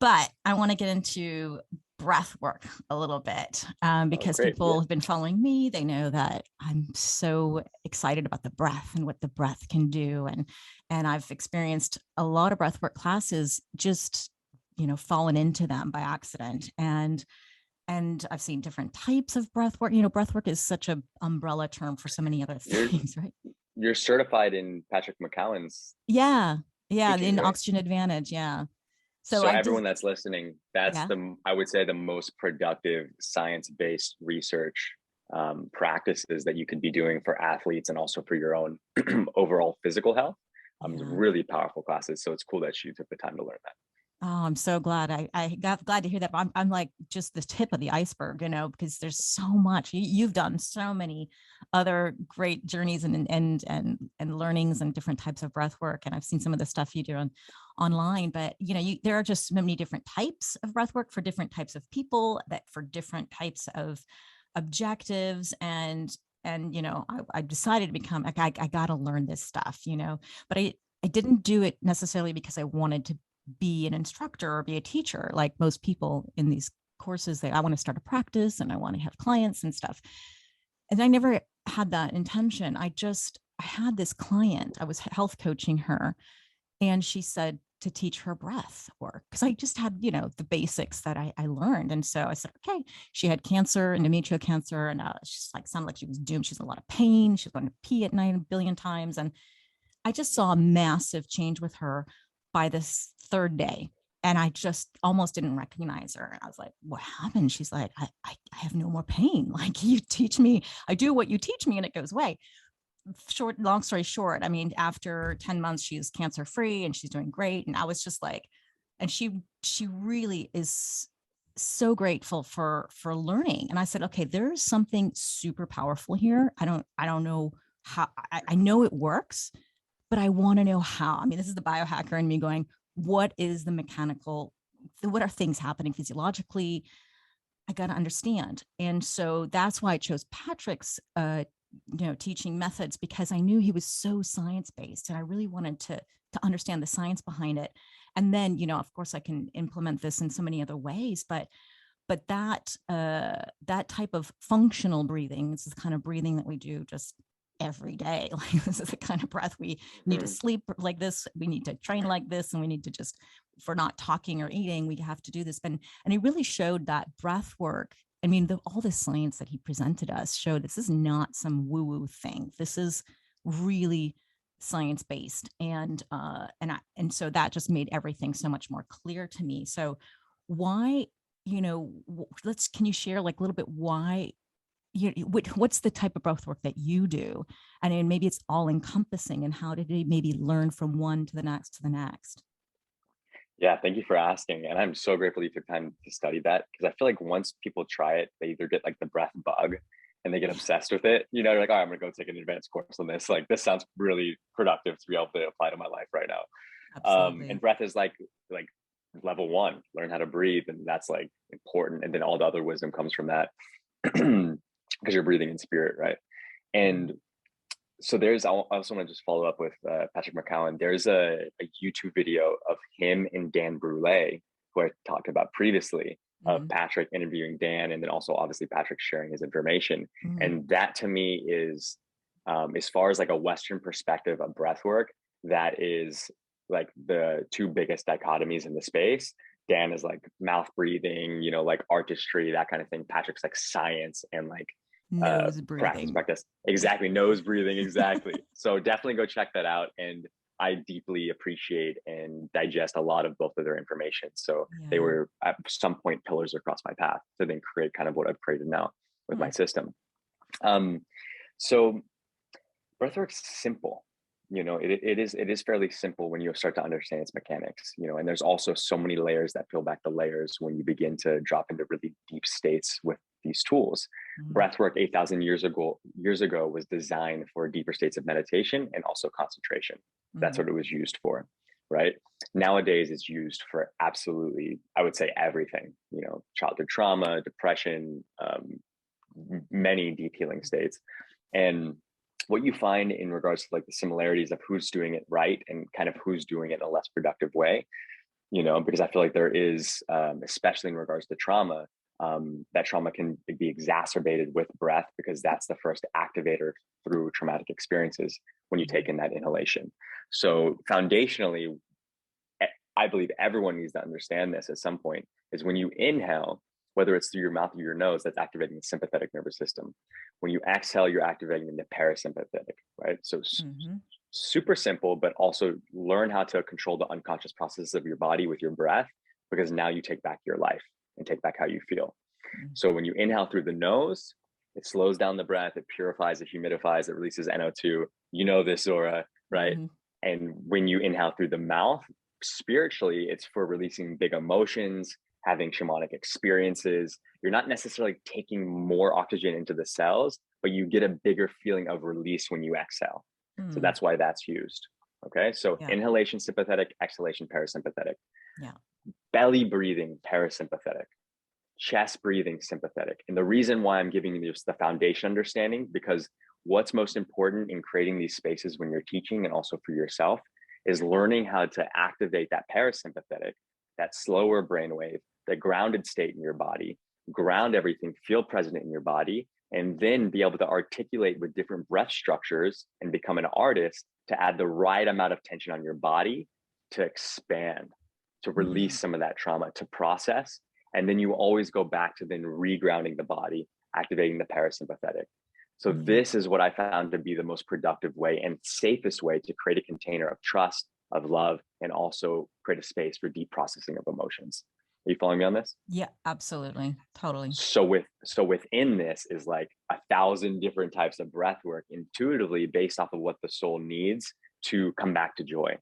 But I want to get into breath work a little bit, Oh, because great. people Yeah. have been following me. They know that I'm so excited about the breath and what the breath can do. And I've experienced a lot of breath work classes, just, fallen into them by accident. And I've seen different types of breath work. Breath work is such an umbrella term for so many other You're things, right? you're certified in Patrick McCallan's Yeah. Yeah. teachings, In right? Oxygen Advantage. Yeah. So So I everyone just, that's listening, that's yeah. I would say the most productive science-based research practices that you could be doing for athletes and also for your own overall physical health. It's Yeah. really powerful classes. So it's cool that you took the time to learn that. Oh, I'm so glad. I got glad to hear that. But I'm like just the tip of the iceberg, because there's so much. You've done so many other great journeys and learnings and different types of breath work. And I've seen some of the stuff you do online, but there are just so many different types of breath work for different types of people, that for different types of objectives. And I decided to become like, I got to learn this stuff, but I didn't do it necessarily because I wanted to be an instructor or be a teacher. Like most people in these courses, I want to start a practice and I want to have clients and stuff. And I never had that intention. I had this client, I was health coaching her, and she said to teach her breath work, because I just had, the basics that I learned. And so I said, okay. She had cancer, endometrial cancer, and she's like, sounded like she was doomed. She's in a lot of pain. She's going to pee at night a billion times. And I just saw a massive change with her by this third day. And I just almost didn't recognize her. And I was like, what happened? She's like, I have no more pain. Like, you teach me, I do what you teach me and it goes away. Long story short, I mean, after 10 months, she's cancer free and she's doing great. And I was just like, and she really is so grateful for learning. And I said, okay, there's something super powerful here. I don't know how. I know it works, but I want to know how. I mean, this is the biohacker in me going, what is the mechanical, what are things happening physiologically? I got to understand. And so that's why I chose Patrick's, teaching methods, because I knew he was so science-based and I really wanted to understand the science behind it. And then, of course I can implement this in so many other ways, but that type of functional breathing, this is the kind of breathing that we do just every day. Like, this is the kind of breath we need to sleep like this. We need to train like this. And we need to just, if we're not talking or eating, we have to do this. And he really showed that breath work. I mean, all the science that he presented us showed this is not some woo-woo thing. This is really science-based. And so that just made everything so much more clear to me. So why, can you share like a little bit why, what's the type of breath work that you do? And then maybe it's all encompassing, and how did they maybe learn from one to the next to the next? Yeah, thank you for asking. And I'm so grateful you took time to study that, because I feel like once people try it, they either get like the breath bug and they get obsessed with it. They're like, oh, I'm going to go take an advanced course on this. Like, this sounds really productive to be able to apply to my life right now. And Absolutely. breath is like level one, learn how to breathe. And that's like important. And then all the other wisdom comes from that because you're breathing in spirit, right? And so I also want to just follow up with Patrick McCowan. There's a YouTube video of him and Dan Brule, who I talked about previously, of Patrick interviewing Dan, and then also obviously Patrick sharing his information. And that to me is, as far as like a Western perspective of breath work, that is like the two biggest dichotomies in the space. Dan is like mouth breathing, like artistry, that kind of thing. Patrick's like science and like Nose breathing. practice exactly, nose breathing, exactly. So definitely go check that out, and I deeply appreciate and digest a lot of both of their information. So they were at some point pillars across my path to then create kind of what I've created now with my system. So breathwork's simple. It is fairly simple when you start to understand its mechanics, and there's also so many layers that peel back the layers when you begin to drop into really deep states with these tools. Breathwork 8,000 years ago was designed for deeper states of meditation and also concentration. That's what it was used for, right? Nowadays it's used for absolutely, I would say, everything, childhood trauma, depression, many deep healing states. And what you find in regards to like the similarities of who's doing it right and kind of who's doing it in a less productive way, because I feel like there is, especially in regards to trauma, that trauma can be exacerbated with breath, because that's the first activator through traumatic experiences when you take in that inhalation. So foundationally, I believe everyone needs to understand this at some point, is when you inhale, whether it's through your mouth or your nose, that's activating the sympathetic nervous system. When you exhale, you're activating the parasympathetic, right? So super simple, but also learn how to control the unconscious processes of your body with your breath, because now you take back your life and take back how you feel. So when you inhale through the nose, it slows down the breath, it purifies, it humidifies, it releases NO2. You know this, Zora, right? And when you inhale through the mouth, spiritually, it's for releasing big emotions, having shamanic experiences. You're not necessarily taking more oxygen into the cells, but you get a bigger feeling of release when you exhale. So Mm, that's why that's used. Okay. So yeah. inhalation, sympathetic, exhalation, parasympathetic, Yeah. belly breathing, parasympathetic, chest breathing, sympathetic. And the reason why I'm giving you this, the foundation understanding, because what's most important in creating these spaces when you're teaching and also for yourself is learning how to activate that parasympathetic, that slower brainwave, the grounded state in your body, ground everything, feel present in your body, and then be able to articulate with different breath structures and become an artist to add the right amount of tension on your body to expand, to release Mm, some of that trauma, to process. And then you always go back to then regrounding the body, activating the parasympathetic. So yeah. this is what I found to be the most productive way and safest way to create a container of trust, of love, and also create a space for deep processing of emotions. Are you following me on this? Yeah, absolutely. Totally. So within this is like 1,000 different types of breath work intuitively based off of what the soul needs to come back to joy,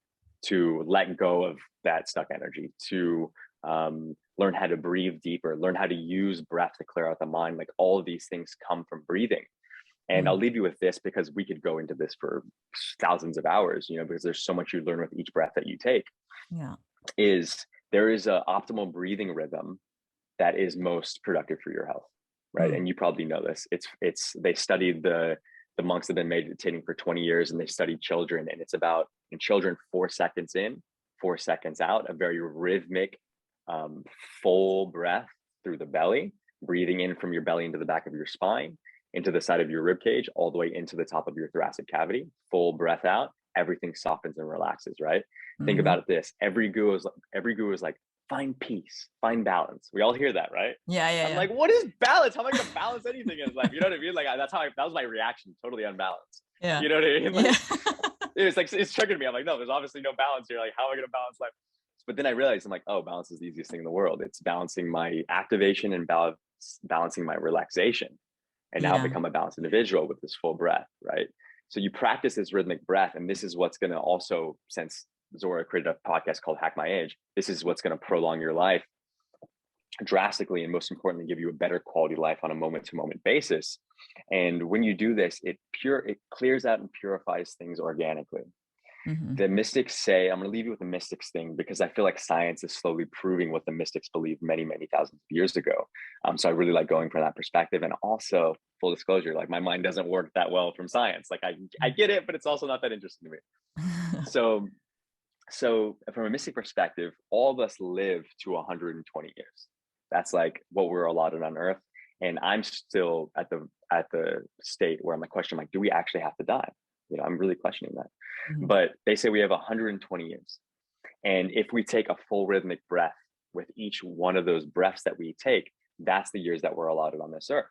to let go of that stuck energy, to learn how to breathe deeper, learn how to use breath to clear out the mind. Like all of these things come from breathing. And I'll Mm, leave you with this because we could go into this for thousands of hours, because there's so much you learn with each breath that you take. yeah. Is there is an optimal breathing rhythm that is most productive for your health, right? Mm, And you probably know this. It's they studied the monks that have been meditating for 20 years, and they studied children, and it's about in children 4 seconds in, 4 seconds out, a very rhythmic, full breath through the belly, breathing in from your belly into the back of your spine, into the side of your rib cage, all the way into the top of your thoracic cavity. Full breath out, everything softens and relaxes, right? Think mm-hmm. about it this: every guru is like, find peace, find balance. We all hear that, right? Yeah, yeah, I'm yeah. like, what is balance? How am I going to balance anything in life? You know what I mean? Like, that was my reaction, totally unbalanced. Yeah. You know what I mean? Yeah. Like, it's triggered me. I'm like, no, there's obviously no balance here. Like, how am I going to balance life? But then I realized, I'm like, oh, balance is the easiest thing in the world. It's balancing my activation and balancing my relaxation. And now I've Yeah. become a balanced individual with this full breath, right? So you practice this rhythmic breath, and this is what's going to also, since Zora created a podcast called Hack My Age, this is what's going to prolong your life drastically, and most importantly, give you a better quality life on a moment to moment basis. And when you do this, it clears out and purifies things organically. Mm-hmm. The mystics say, I'm going to leave you with the mystics thing because I feel like science is slowly proving what the mystics believed many, many thousands of years ago. So I really like going from that perspective. And also, full disclosure, like my mind doesn't work that well from science. Like I get it, but it's also not that interesting to me. So, so from a mystic perspective, all of us live to 120 years. That's like what we're allotted on Earth. And I'm still at the state where I'm like questioning, like, do we actually have to die? I'm really questioning that. Mhm. But they say we have 120 years. And if we take a full rhythmic breath with each one of those breaths that we take, that's the years that we're allotted on this earth.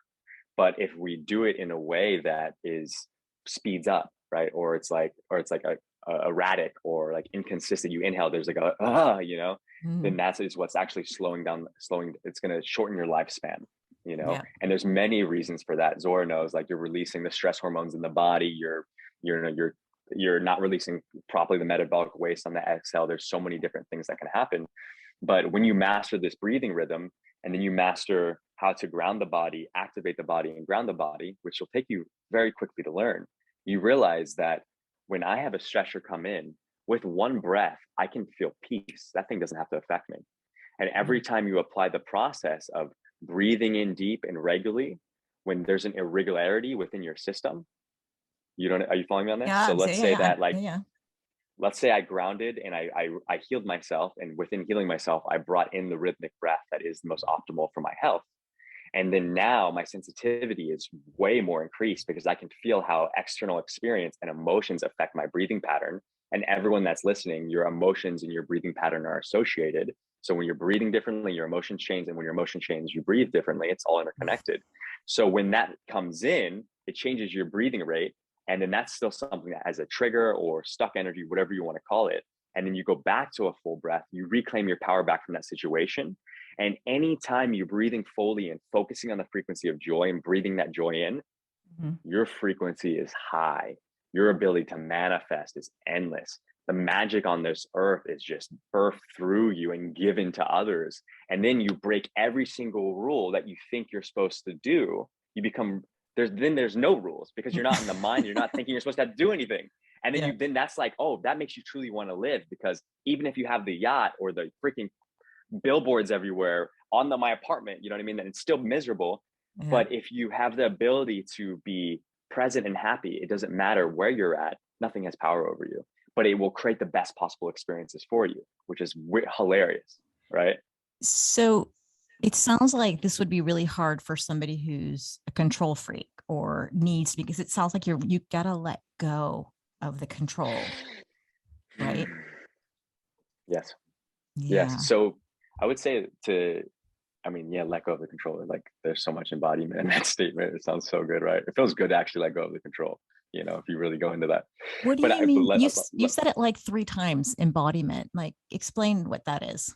But if we do it in a way that is speeds up, right? Or it's like a erratic or like inconsistent. You inhale, there's like then Mhm. that's is what's actually slowing. It's going to shorten your lifespan. Yeah. And there's many reasons for that. Zora knows, like, you're releasing the stress hormones in the body. You're not releasing properly the metabolic waste on the exhale. There's so many different things that can happen. But when you master this breathing rhythm, and then you master how to ground the body, activate the body, and ground the body, which will take you very quickly to learn, you realize that when I have a stressor come in, with one breath, I can feel peace. That thing doesn't have to affect me. And every Mhm. time you apply the process of breathing in deep and regularly, when there's an irregularity within your system, are you following me on this? Yeah. So I'm let's saying, yeah, say yeah. that, like, Yeah. Yeah. let's say I grounded and I healed myself, and within healing myself, I brought in the rhythmic breath that is the most optimal for my health. And then now my sensitivity is way more increased because I can feel how external experience and emotions affect my breathing pattern. And everyone that's listening, your emotions and your breathing pattern are associated. So when you're breathing differently, your emotions change. And when your emotion changes, you breathe differently. It's all interconnected. So when that comes in, it changes your breathing rate. And then that's still something that has a trigger or stuck energy, whatever you want to call it. And then you go back to a full breath, you reclaim your power back from that situation. And anytime you're breathing fully and focusing on the frequency of joy and breathing that joy in, Mhm. your frequency is high. Your ability to manifest is endless. the magic on this earth is just birthed through you and given to others. And then you break every single rule that you think you're supposed to do. You become, there's no rules because you're not in the mind, you're not thinking you're supposed to have to do anything. And then Yeah. then that's like, oh, that makes you truly want to live, because even if you have the yacht or the freaking billboards everywhere on my apartment, you know what I mean? Then it's still miserable. Yeah. But if you have the ability to be present and happy, it doesn't matter where you're at, nothing has power over you, but it will create the best possible experiences for you, which is hilarious, right? So it sounds like this would be really hard for somebody who's a control freak or needs, because it sounds like you gotta let go of the control, right? Yes. Yes. Yeah. So I would say let go of the control. Like, there's so much embodiment in that statement. It sounds so good, right? It feels good to actually let go of the control, if you really go into that. What do But you mean? You said it like 3 times, embodiment. Like, explain what that is.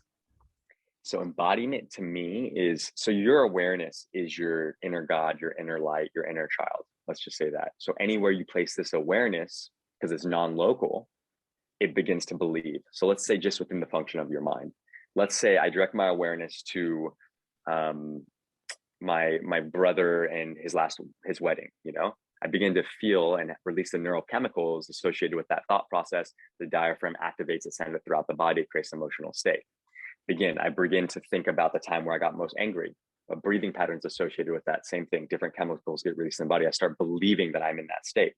So embodiment to me is, so your awareness is your inner God, your inner light, your inner child. Let's just say that. So anywhere you place this awareness, because it's non-local, it begins to believe. So let's say just within the function of your mind. Let's say I direct my awareness to my brother and his wedding. I begin to feel and release the neurochemicals associated with that thought process. The diaphragm activates it, sends it throughout the body, it creates an emotional state. I begin to think about the time where I got most angry. Breathing patterns associated with that, same thing. Different chemicals get released in the body. I start believing that I'm in that state.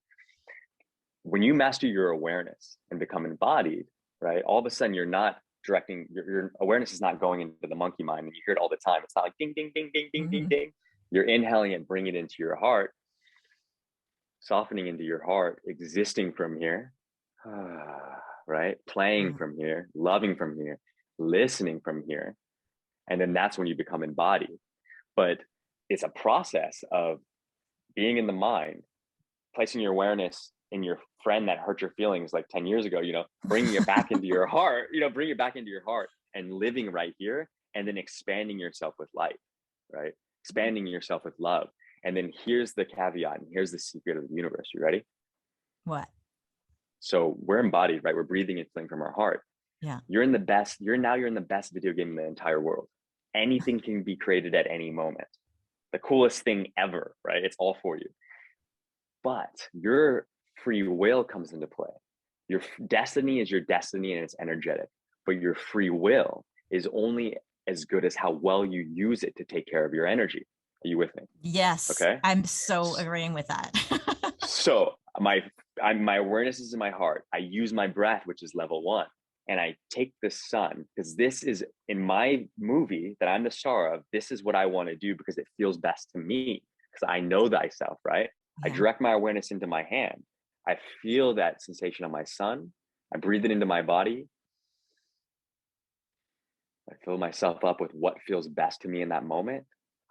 When you master your awareness and become embodied, right, all of a sudden you're not directing, your awareness is not going into the monkey mind, and you hear it all the time. It's not like ding, ding, ding, ding, ding, ding, ding. You're inhaling it, bringing it into your heart, softening into your heart, existing from here, right? Playing from here, loving from here, listening from here. And then that's when you become embodied. But it's a process of being in the mind, placing your awareness in your friend that hurt your feelings like 10 years ago, bringing it back into your heart, bring it back into your heart and living right here, and then expanding yourself with light, right? Expanding yourself with love. And then here's the caveat, and here's the secret of the universe. You ready? What? So we're embodied, right? We're breathing and feeling from our heart. Yeah. You're in the best video game in the entire world. Anything can be created at any moment. The coolest thing ever, right? It's all for you. But your free will comes into play. Your destiny is your destiny, and it's energetic. But your free will is only as good as how well you use it to take care of your energy. Are you with me? Yes. Okay. I'm so agreeing with that. So my awareness is in my heart. I use my breath, which is level 1. And I take the sun, because this is in my movie that I'm the star of. This is what I want to do because it feels best to me, because I know thyself, right? Yeah. I direct my awareness into my hand. I feel that sensation of my sun. I breathe it into my body. I fill myself up with what feels best to me in that moment.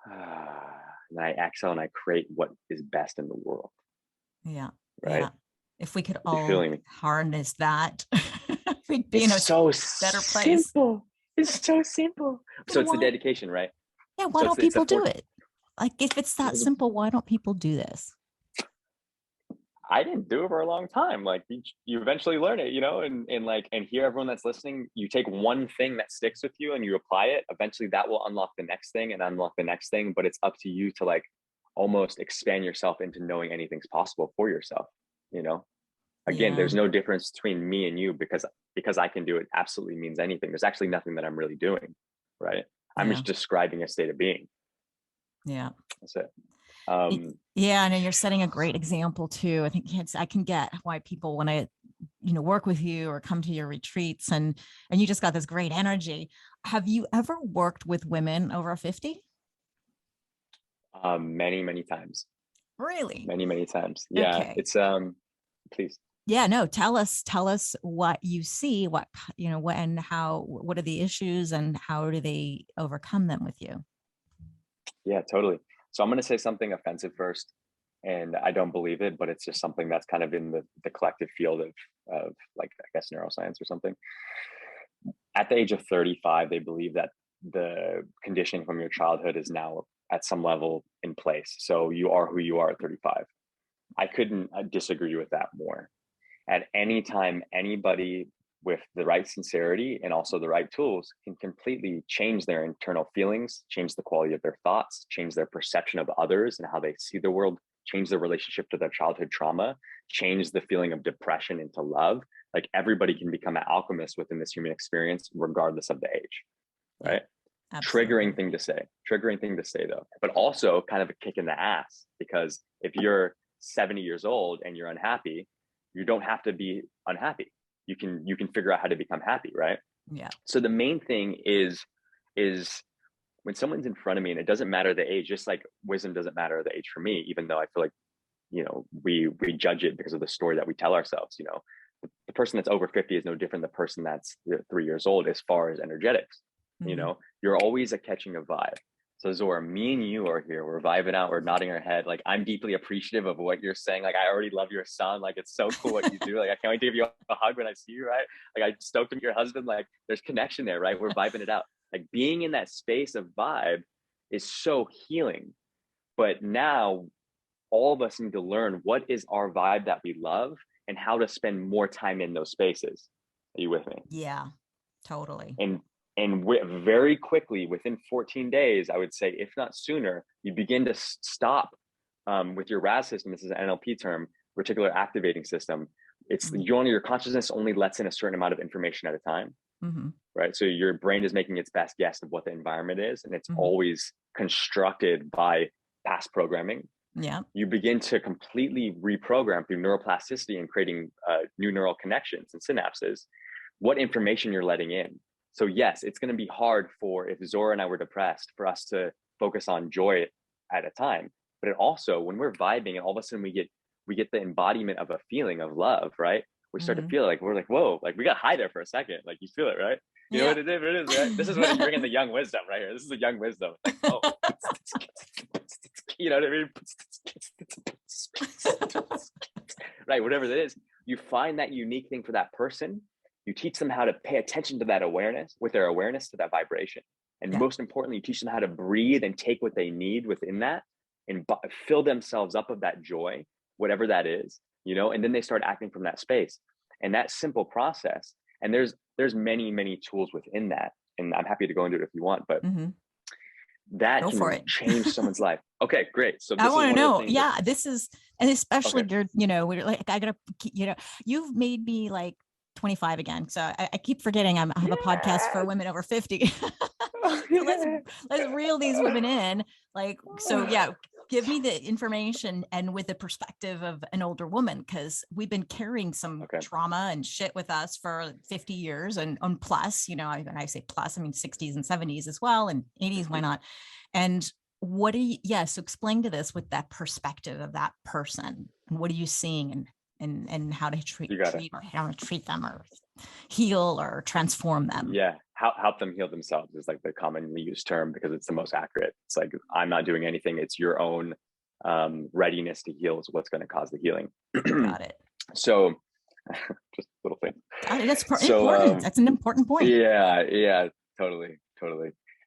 And I exhale and I create what is best in the world. Yeah. Right. Yeah. If we could all harness that, we'd be in a better place. Simple. It's so simple. So it's the dedication, right? Yeah. Why don't people do it? Like, if it's that simple, why don't people do this? I didn't do it for a long time. Like, you eventually learn it, and here, everyone that's listening, you take one thing that sticks with you and you apply it. Eventually that will unlock the next thing and unlock the next thing. But it's up to you to almost expand yourself into knowing anything's possible for yourself. Again, there's no difference between me and you, because I can do it absolutely means anything. There's actually nothing that I'm really doing, right? I'm just describing a state of being. Yeah. That's it. Yeah, and you're setting a great example too. I think I can get why people want to, work with you or come to your retreats, and you just got this great energy. Have you ever worked with women over 50? Many times. Really? Many times. Yeah. Okay. It's please. Yeah, no, tell us what you see, what and how, what are the issues and how do they overcome them with you? Yeah, totally. So I'm going to say something offensive first, and I don't believe it, but it's just something that's kind of in the collective field of like, I guess, neuroscience or something. At the age of 35, they believe that the conditioning from your childhood is now at some level in place. So you are who you are at 35. I couldn't disagree with that more. At any time, anybody with the right sincerity and also the right tools can completely change their internal feelings, change the quality of their thoughts, change their perception of others and how they see the world, change their relationship to their childhood trauma, change the feeling of depression into love. Like everybody can become an alchemist within this human experience, regardless of the age, right? Absolutely. Triggering thing to say though, but also kind of a kick in the ass, because if you're 70 years old and you're unhappy, you don't have to be unhappy. You can figure out how to become happy, right? Yeah. So the main thing is when someone's in front of me, and it doesn't matter the age, just like wisdom doesn't matter the age for me, even though I feel like, you know, we judge it because of the story that we tell ourselves. You know, the person that's over 50 is no different than the person that's 3 years old as far as energetics. You know, you're always catching a vibe. So Zora, me and you are here. We're vibing out. We're nodding our head. Like, I'm deeply appreciative of what you're saying. Like, I already love your son. Like, it's so cool what you do. Like, I can't wait to give you a hug when I see you, right? Like, I'm stoked to meet your husband. Like, there's connection there, right? We're vibing it out. Like, being in that space of vibe is so healing. But now all of us need to learn what is our vibe that we love and how to spend more time in those spaces. Are you with me? Yeah, totally. And very quickly, within 14 days, I would say, if not sooner, you begin to stop with your RAS system. This is an NLP term, reticular activating system. It's your consciousness only lets in a certain amount of information at a time, right? So your brain is making its best guess of what the environment is, and it's always constructed by past programming. Yeah. You begin to completely reprogram through neuroplasticity and creating new neural connections and synapses, what information you're letting in. So yes, it's going to be hard for, if Zora and I were depressed, for us to focus on joy at a time. But it also, when we're vibing and all of a sudden we get the embodiment of a feeling of love, right? We start to feel like, we're like, whoa, like we got high there for a second. Like, you feel it, right? You know what it is, right? This is what you bring in the young wisdom right here. This is the young wisdom. Like, oh, you know what I mean? Right, whatever it is, you find that unique thing for that person. You teach them how to pay attention to that awareness, with their awareness to that vibration. And most importantly, you teach them how to breathe and take what they need within that and fill themselves up of that joy, whatever that is, you know, and then they start acting from that space. And that simple process, and there's many, many tools within that. And I'm happy to go into it if you want, but that can change someone's life. Okay, great. So this I want to know. Yeah, this is, and especially you're, you know, we're like, I gotta, you know, you've made me like 25 again. So I keep forgetting I have a podcast for women over 50. So let's reel these women in. Like, so yeah, give me the information and with the perspective of an older woman, because we've been carrying some trauma and shit with us for 50 years and plus, you know, when I say plus, I mean 60s and 70s as well, and 80s, why not? And what do you, so explain to this with that perspective of that person, and what are you seeing and how to treat or how to treat them or heal or transform them. Yeah, help them heal themselves is like the commonly used term, because it's the most accurate. It's like, I'm not doing anything. It's your own readiness to heal is what's going to cause the healing. Got it. So just a little thing. That's important. That's an important point. Yeah, totally.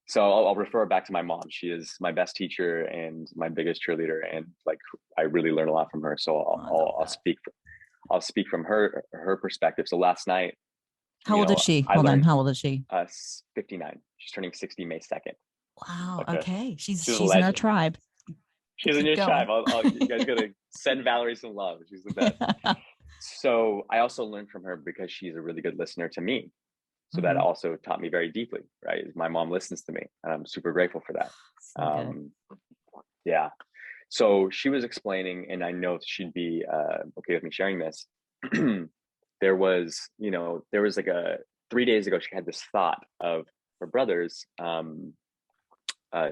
So I'll refer back to my mom. She is my best teacher and my biggest cheerleader, and like I really learn a lot from her. So I'll speak from her perspective. So last night, how old is she? Hold on. How old is she? 59. She's turning 60 May 2nd. Wow. Okay. She's in our tribe. She's in your tribe. You guys gotta send Valerie some love. She's the best. So I also learned from her because she's a really good listener to me. So that also taught me very deeply, right? My mom listens to me, and I'm super grateful for that. Yeah. So she was explaining, and I know she'd be okay with me sharing this. There was like 3 days ago, she had this thought of her brothers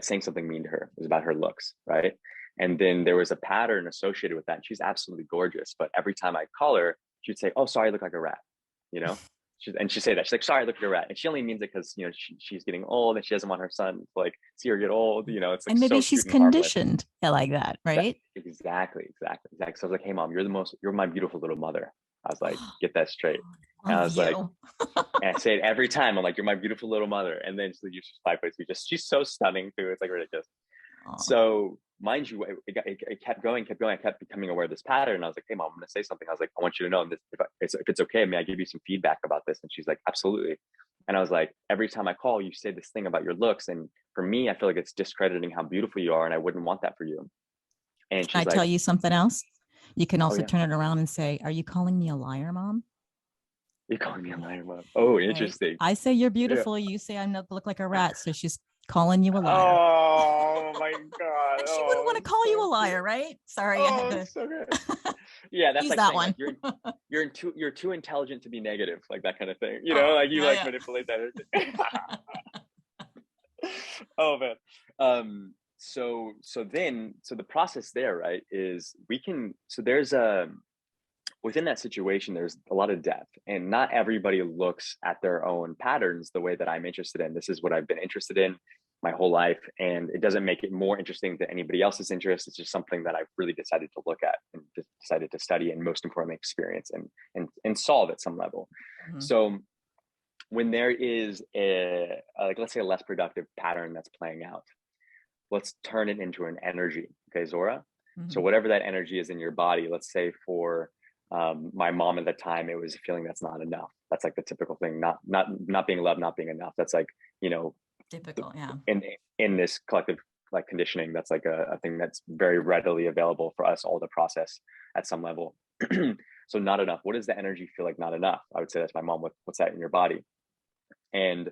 saying something mean to her. It was about her looks, right? And then there was a pattern associated with that. She's absolutely gorgeous, but every time I call her, she'd say, "Oh, sorry, I look like a rat," you know? And she'd say that. She's like, "Sorry, I look like a rat." And she only means it because, you know, she's getting old and she doesn't want her son to like see her get old, you know. It's like, and maybe she's conditioned like that, right? Exactly. So I was like, "Hey mom, you're my beautiful little mother." I was like, "Get that straight." And I was like, and I say it every time. I'm like, "You're my beautiful little mother." And then she's 5 foot 2. She's so stunning too. It's like ridiculous. So mind you, it kept going. I kept becoming aware of this pattern. And I was like, hey, mom, I'm going to say something. I was like, I want you to know this, if it's okay, may I give you some feedback about this? And she's like, absolutely. And I was like, every time I call, you say this thing about your looks. And for me, I feel like it's discrediting how beautiful you are. And I wouldn't want that for you. And Can I she's tell like, you something else? You can oh also yeah, turn it around and say, are you calling me a liar, mom? you're calling me a liar, mom. Oh, Right. interesting. I say you're Yeah. beautiful. You say I look like a rat. So she's calling you a liar. Oh my God. And she wouldn't want Oh, to call you so a liar, good. right? Sorry, I had Oh, to so good. Yeah, that's use like that saying one. like you're too intelligent to be negative, like that kind of thing. You know, Oh, like you like yeah, manipulate that. Oh man. So the process there, right, is we can, so there's a, within that situation, there's a lot of depth, and not everybody looks at their own patterns the way that I'm interested in. This is what I've been interested in my whole life, and it doesn't make it more interesting than anybody else's interest. It's just something that I've really decided to look at and decided to study, and most importantly, experience and solve at some level. Mhm. So when there is a, like, let's say a less productive pattern that's playing out, let's turn it into an energy. Okay, Zora. So Mhm. whatever that energy is in your body, let's say for my mom at the time, it was a feeling that's not enough. That's like the typical thing, not being loved, not being enough. That's like, you know, Difficult, yeah. in this collective like conditioning, that's like a thing that's very readily available for us all to process at some level. So not enough. What does the energy feel like? Not enough. I would say that's my mom. What's that in your body? And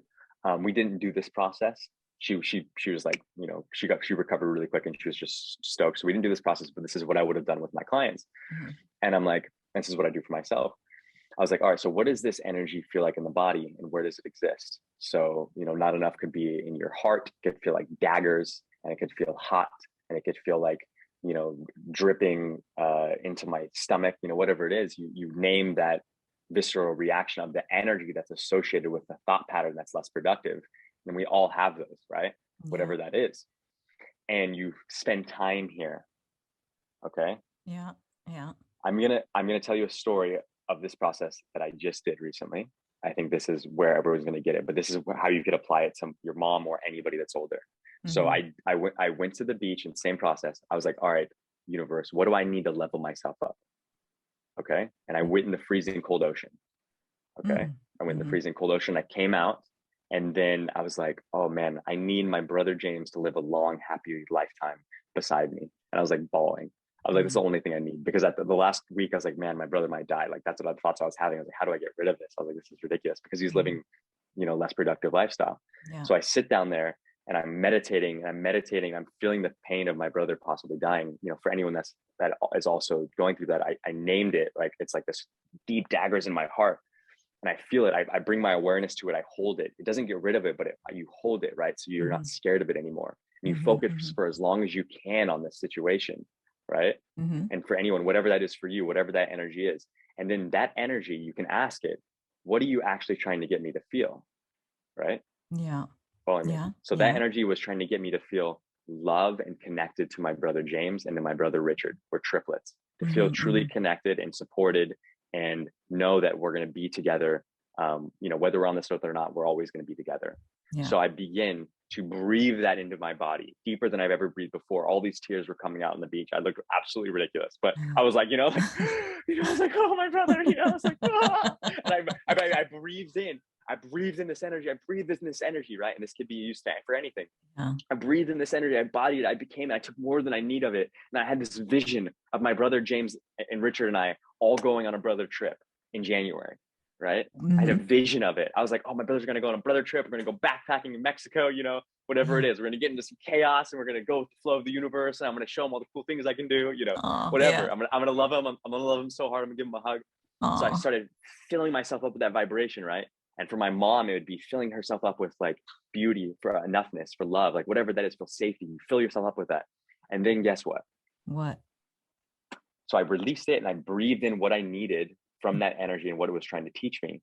we didn't do this process. She was like, you know, she recovered really quick, and she was just stoked. So we didn't do this process, but this is what I would have done with my clients. Mhm. And I'm like, this is what I do for myself. I was like, all right, so what does this energy feel like in the body, and where does it exist? So, you know, not enough could be in your heart. It could feel like daggers, and it could feel hot, and it could feel like, you know, dripping into my stomach, you know, whatever it is, you name that visceral reaction of the energy that's associated with the thought pattern that's less productive. And we all have those, right? Yeah, Whatever that is. And you spend time here. Okay. yeah, yeah. I'm gonna tell you a story of this process that I just did recently. I think this is where everyone's gonna get it, but this is how you could apply it to your mom or anybody that's older. So Mhm. I went to the beach, and same process. I was like, all right, universe, what do I need to level myself up? Okay. And I went in the freezing cold ocean. Okay. Mhm. I went in the Mhm. freezing cold ocean. I came out, and then I was like, oh man, I need my brother James to live a long, happy lifetime beside me. And I was like bawling. I was like, that's the Mhm. only thing I need. Because at the last week, I was like, man, my brother might die. Like, that's what I thoughts I was having. I was like, how do I get rid of this? I was like, this is ridiculous, because he's Mhm. living, you know, less productive lifestyle. Yeah. So I sit down there, and I'm meditating, I'm feeling the pain of my brother possibly dying. You know, for anyone that is also going through that, I named it, like, it's like this deep daggers in my heart, and I feel it. I bring my awareness to it. I hold it. It doesn't get rid of it, but you hold it, right? So you're not Mhm. scared of it anymore. And you Mhm. focus Mhm. for as long as you can on this situation, right? Mhm. And for anyone, whatever that is for you, whatever that energy is. And then that energy, you can ask it, what are you actually trying to get me to feel, right? Yeah. Following me. Yeah. So that Yeah. energy was trying to get me to feel love and connected to my brother James and to my brother Richard. We're triplets. To feel Mhm. truly Mhm. connected and supported, and know that we're going to be together. You know, whether we're on this earth or not, we're always going to be together. Yeah. So I begin to breathe that into my body deeper than I've ever breathed before. All these tears were coming out on the beach. I looked absolutely ridiculous, but I was like, you know, like, you know, I was like, oh, my brother, you know, I was like, ah. And I breathed in. I breathed in this energy. I breathed in this energy, right? And this could be used for anything. Yeah. I breathed in this energy. I embodied it. I took more than I need of it. And I had this vision of my brother James and Richard and I all going on a brother trip in January, right? I had a Mhm. vision of it. I was like, oh, my brother's going to go on a brother trip. We're going to go backpacking in Mexico, you know, whatever it Yeah. is. We're going to get into some chaos, and we're going to go with the flow of the universe. And I'm going to show him all the cool things I can do, you know, Oh, whatever. yeah. I'm going to love him. I'm going to love him so hard. I'm going to give him a hug. So I Oh. started filling myself up with that vibration, right? And for my mom, it would be filling herself up with like beauty, for enoughness, for love, like whatever that is, for safety. You fill yourself up with that. And then guess what? What? So I released it, and I breathed in what I needed from that energy and what it was trying to teach me.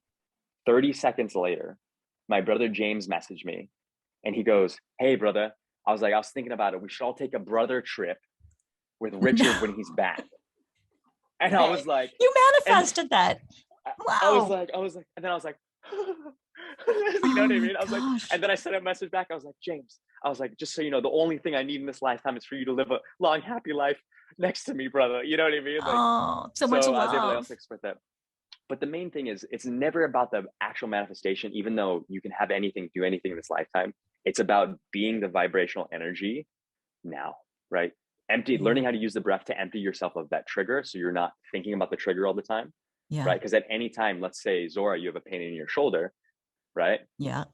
30 seconds later, my brother James messaged me, and he goes, hey, brother. I was thinking about it. We should all take a brother trip with No Richard when he's back. And I way. was like, You and manifested that. I was Wow. like, and then I was like, You know Oh what I my mean? I was like, gosh. and then I sent a message back. I was like, James, I was like, just so you know, the only thing I need in this lifetime is for you to live a long, happy life next to me, brother. You know what I mean? Like, Oh, so much so I was able to love. also express that. But the main thing is, it's never about the actual manifestation, even though you can have anything, do anything in this lifetime. It's about being the vibrational energy now, right? Yeah. Learning how to use the breath to empty yourself of that trigger. So you're not thinking about the trigger all the time, Yeah. right? Because at any time, let's say, Zora, you have a pain in your shoulder, right? Yeah.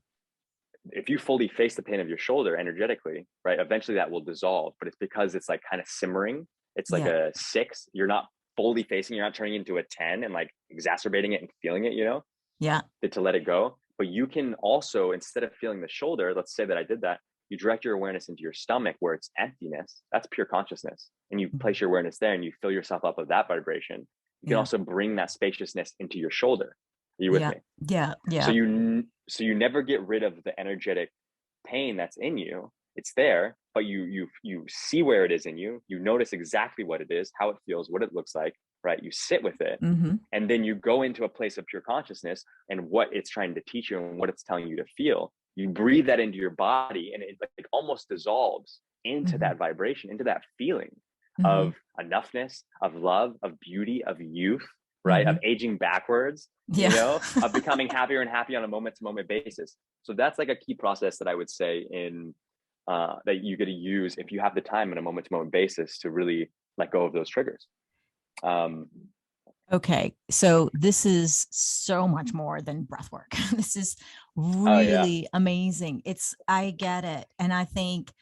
If you fully face the pain of your shoulder energetically, right, eventually that will dissolve. But it's because it's like kind of simmering. It's like Yeah. a 6. You're not fully facing, you're not turning into a 10 and like exacerbating it and feeling it, Yeah. to let it go. But you can also, instead of feeling the shoulder, let's say that I did that, you direct your awareness into your stomach where it's emptiness. That's pure consciousness. And you Mhm. place your awareness there and you fill yourself up of that vibration. You can Yeah. also bring that spaciousness into your shoulder. Are you with Yeah. me? Yeah. So Yeah. you never get rid of the energetic pain that's in you. It's there, but you see where it is in you. You notice exactly what it is, how it feels, what it looks like, right? You sit with it, Mm-hmm. and then you go into a place of pure consciousness and what it's trying to teach you and what it's telling you to feel. You breathe that into your body, and it like almost dissolves into Mm-hmm. that vibration, into that feeling Mm-hmm. of enoughness, of love, of beauty, of youth, right? Mm-hmm. Of aging backwards, Yeah. of becoming happier and happier on a moment to moment basis. So that's like a key process that I would say in that you get to use if you have the time on a moment to moment basis to really let go of those triggers. Um, Okay, so this is so much more than breath work. This is oh yeah, really amazing. I get it. And I think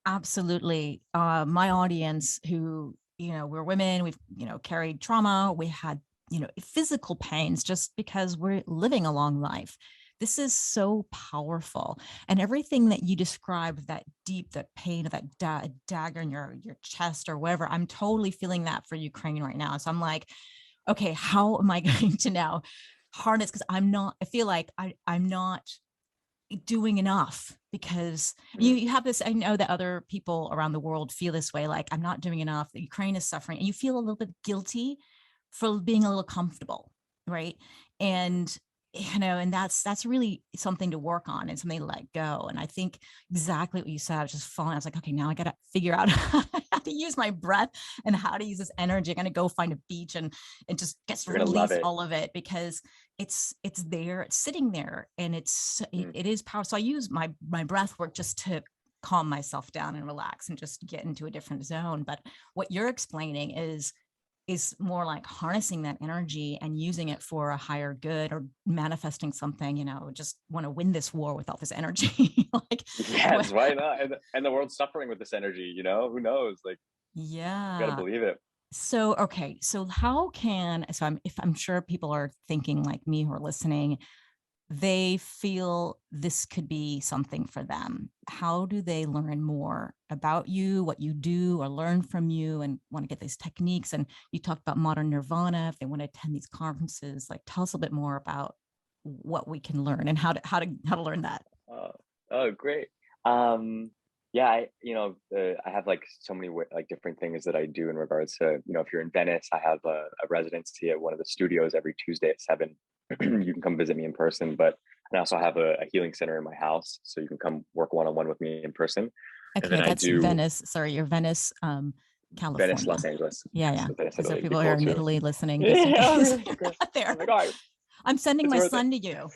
absolutely my audience who, we're women, we've, carried trauma, we had, physical pains just because we're living a long life. This is so powerful. And everything that you described, that deep, that pain, that dagger in your chest or whatever, I'm totally feeling that for Ukraine right now. So I'm like, okay, how am I going to now harness? Because I feel like I'm not doing enough because you have this. I know that other people around the world feel this way, like I'm not doing enough, that Ukraine is suffering, and you feel a little bit guilty for being a little comfortable, right? And and that's really something to work on and something to let go. And I think exactly what you said, I was just falling. I was like, okay, now I got to figure out how to use my breath and how to use this energy. I'm going to go find a beach and just you're gonna love release it. all of it because it's there, it's sitting there, and Mm. it is powerful. So I use my breath work just to calm myself down and relax and just get into a different zone. But what you're explaining is more like harnessing that energy and using it for a higher good or manifesting something, just want to win this war with all this energy. Like, Yes, why not? And the world's suffering with this energy. Who knows? Like, you gotta yeah. believe it. So, okay. So I'm sure people are thinking like me who are listening, they feel this could be something for them. How do they learn more about you, what you do, or learn from you and want to get these techniques? And you talked about modern Nirvana, if they want to attend these conferences, like tell us a bit more about what we can learn and how to learn that. Uh, oh, great. Um, yeah, I have like so many like different things that I do in regards to, if you're in Venice, I have a residency at one of the studios every Tuesday at 7. You can come visit me in person, but I also have a healing center in my house, so you can come work one-on-one with me in person. And Okay, then I that's do Venice. Sorry, you're Venice, Venice, California. Los Angeles. Yeah, Yes, yeah. Venice, Because there are Italy would be people here cool in too. Italy listening, just in Yeah, case okay, you're great. not Oh there. my God, I'm sending it's my worth it. son to you.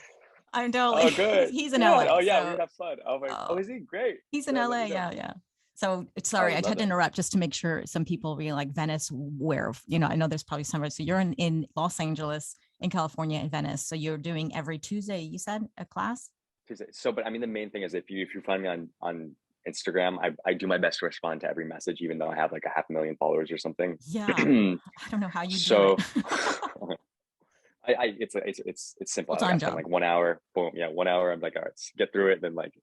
I'm totally. Oh, good. He's in Yeah. LA, Oh, yeah. We so would have fun. Oh my. oh, Oh, is he great? he's in Yeah. Let LA. me know. Yeah, yeah. So I sorry, would I love had to it. interrupt just to make sure some people be like Venice, where I know there's probably somewhere. So you're in Los Angeles, in California, in Venice. So you're doing every Tuesday. You said a class. So, but I mean, the main thing is if you find me on Instagram, I do my best to respond to every message, even though I have like a 500,000 followers or something. Yeah, I don't know how you do it. So, it's simple. Full Like I time spend job. like 1 hour, boom, yeah, 1 hour. I'm like, all right, let's get through it, then like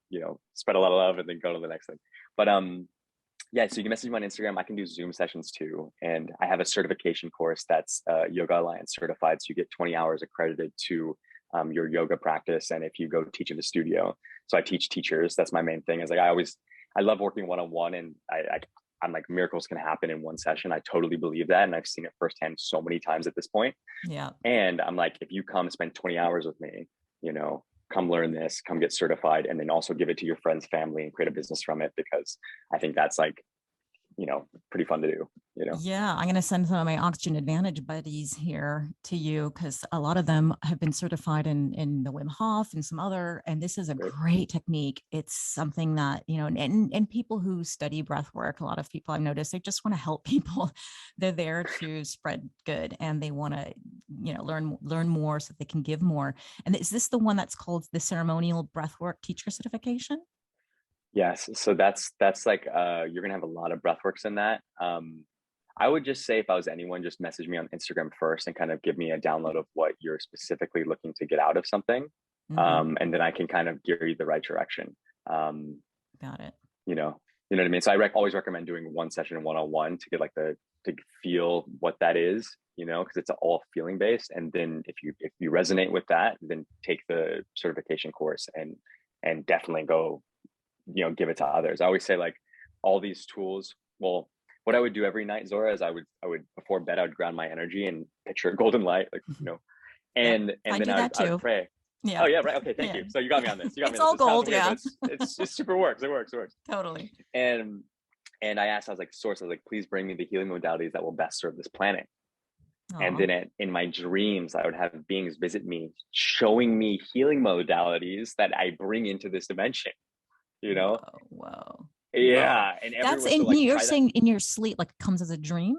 spread a lot of love, and then go to the next thing. But yeah, so you can message me on Instagram. I can do Zoom sessions too, and I have a certification course that's Yoga Alliance certified, so you get 20 hours accredited to your yoga practice. And if you go teach in a studio, so I teach teachers. That's my main thing. Is like I love working one on one, and I'm like miracles can happen in one session. I totally believe that, and I've seen it firsthand so many times at this point. Yeah. And I'm like, if you come spend 20 hours with me, you know, come learn this, come get certified, and then also give it to your friends, family, and create a business from it, because I think that's like, pretty fun to do, Yeah, I'm going to send some of my Oxygen Advantage buddies here to you, because a lot of them have been certified in the Wim Hof and some other, and this is a Great. great technique. It's something that, and people who study breath work, a lot of people I've noticed, they just want to help people. They're there to spread good, and they want to, learn more so they can give more. And is this the one that's called the Ceremonial Breathwork Teacher Certification? Yes. So that's like, you're going to have a lot of breathworks in that. I would just say, if I was anyone, just message me on Instagram first and kind of give me a download of what you're specifically looking to get out of something. Mm-hmm. And then I can kind of gear you the right direction. Got it. You know what I mean? So I always recommend doing one session one-on-one to get like to feel what that is, because it's all feeling based. And then if you resonate with that, then take the certification course and definitely go, give it to others. I always say, like, all these tools, well, what I would do every night, Zora, is I would before bed, I would ground my energy and picture a golden light, like, and I then do that I too. would pray. Yeah. Oh yeah, right. Okay, thank Yeah. you. So you got me on this. It's all gold, Weird, yeah. but it's super works. It works. Totally. And I asked, I was like, Source, I was like, please bring me the healing modalities that will best serve this planet. And then in my dreams, I would have beings visit me, showing me healing modalities that I bring into this dimension. Whoa. Yeah, and That's everywhere. So, in like, you're saying in your sleep, like it comes as a dream?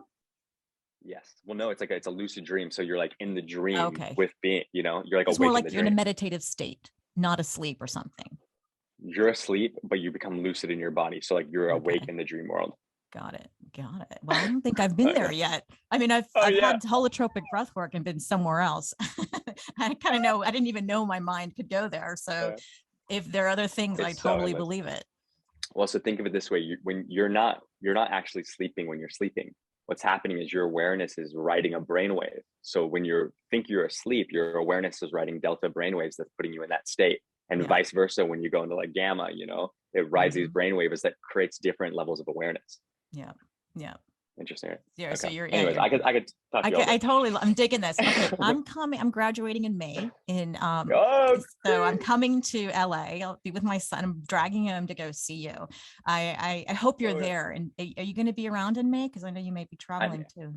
yes. Well, no, it's like it's a lucid dream. So you're like in the dream Okay. with being, you're like It's awake more in like the you're in a dream. meditative state, not asleep or something. You're asleep, but you become lucid in your body. So like you're awake in the dream world. Got it. Well, I don't think I've been there yet. I mean, I've Yeah. had holotropic breath work and been somewhere else. I kind of know, I didn't even know my mind could go there. So if there are other things, I totally believe it. Well, so think of it this way: when you're not actually sleeping when you're sleeping. What's happening is your awareness is writing a brainwave. So when you think you're asleep, your awareness is writing delta brainwaves that's putting you in that state, and vice versa. When you go into like gamma, it rides these brainwaves that creates different levels of awareness. Yeah. Interesting. Yeah. Okay. So Anyways, I could talk to you all day. I totally, I'm digging this. Okay. I'm graduating in May so I'm coming to LA. I'll be with my son. I'm dragging him to go see you. I hope you're there. And are you going to be around in May? Cause I know you may be traveling too.